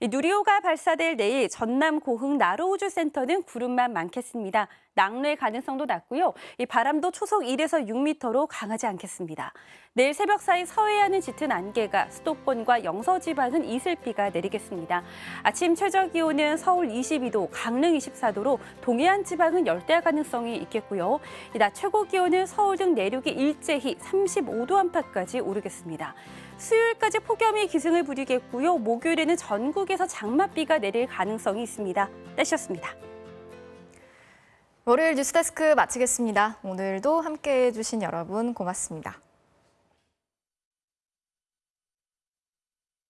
S10: 누리호가 발사될 내일 전남 고흥 나로우주센터는 구름만 많겠습니다. 낙뢰 가능성도 낮고요. 이 바람도 초속 1에서 6m로 강하지 않겠습니다. 내일 새벽 사이 서해안은 짙은 안개가, 수도권과 영서 지방은 이슬비가 내리겠습니다. 아침 최저 기온은 서울 22도, 강릉 24도로 동해안 지방은 열대 가능성이 있겠고요. 낮 최고 기온은 서울 등 내륙이 일제히 35도 안팎까지 오르겠습니다. 수요일까지 폭염이 기승을 부리겠고요. 목요일에는 전국에서 장맛비가 내릴 가능성이 있습니다. 날씨였습니다.
S9: 월요일 뉴스데스크 마치겠습니다. 오늘도 함께해 주신 여러분 고맙습니다.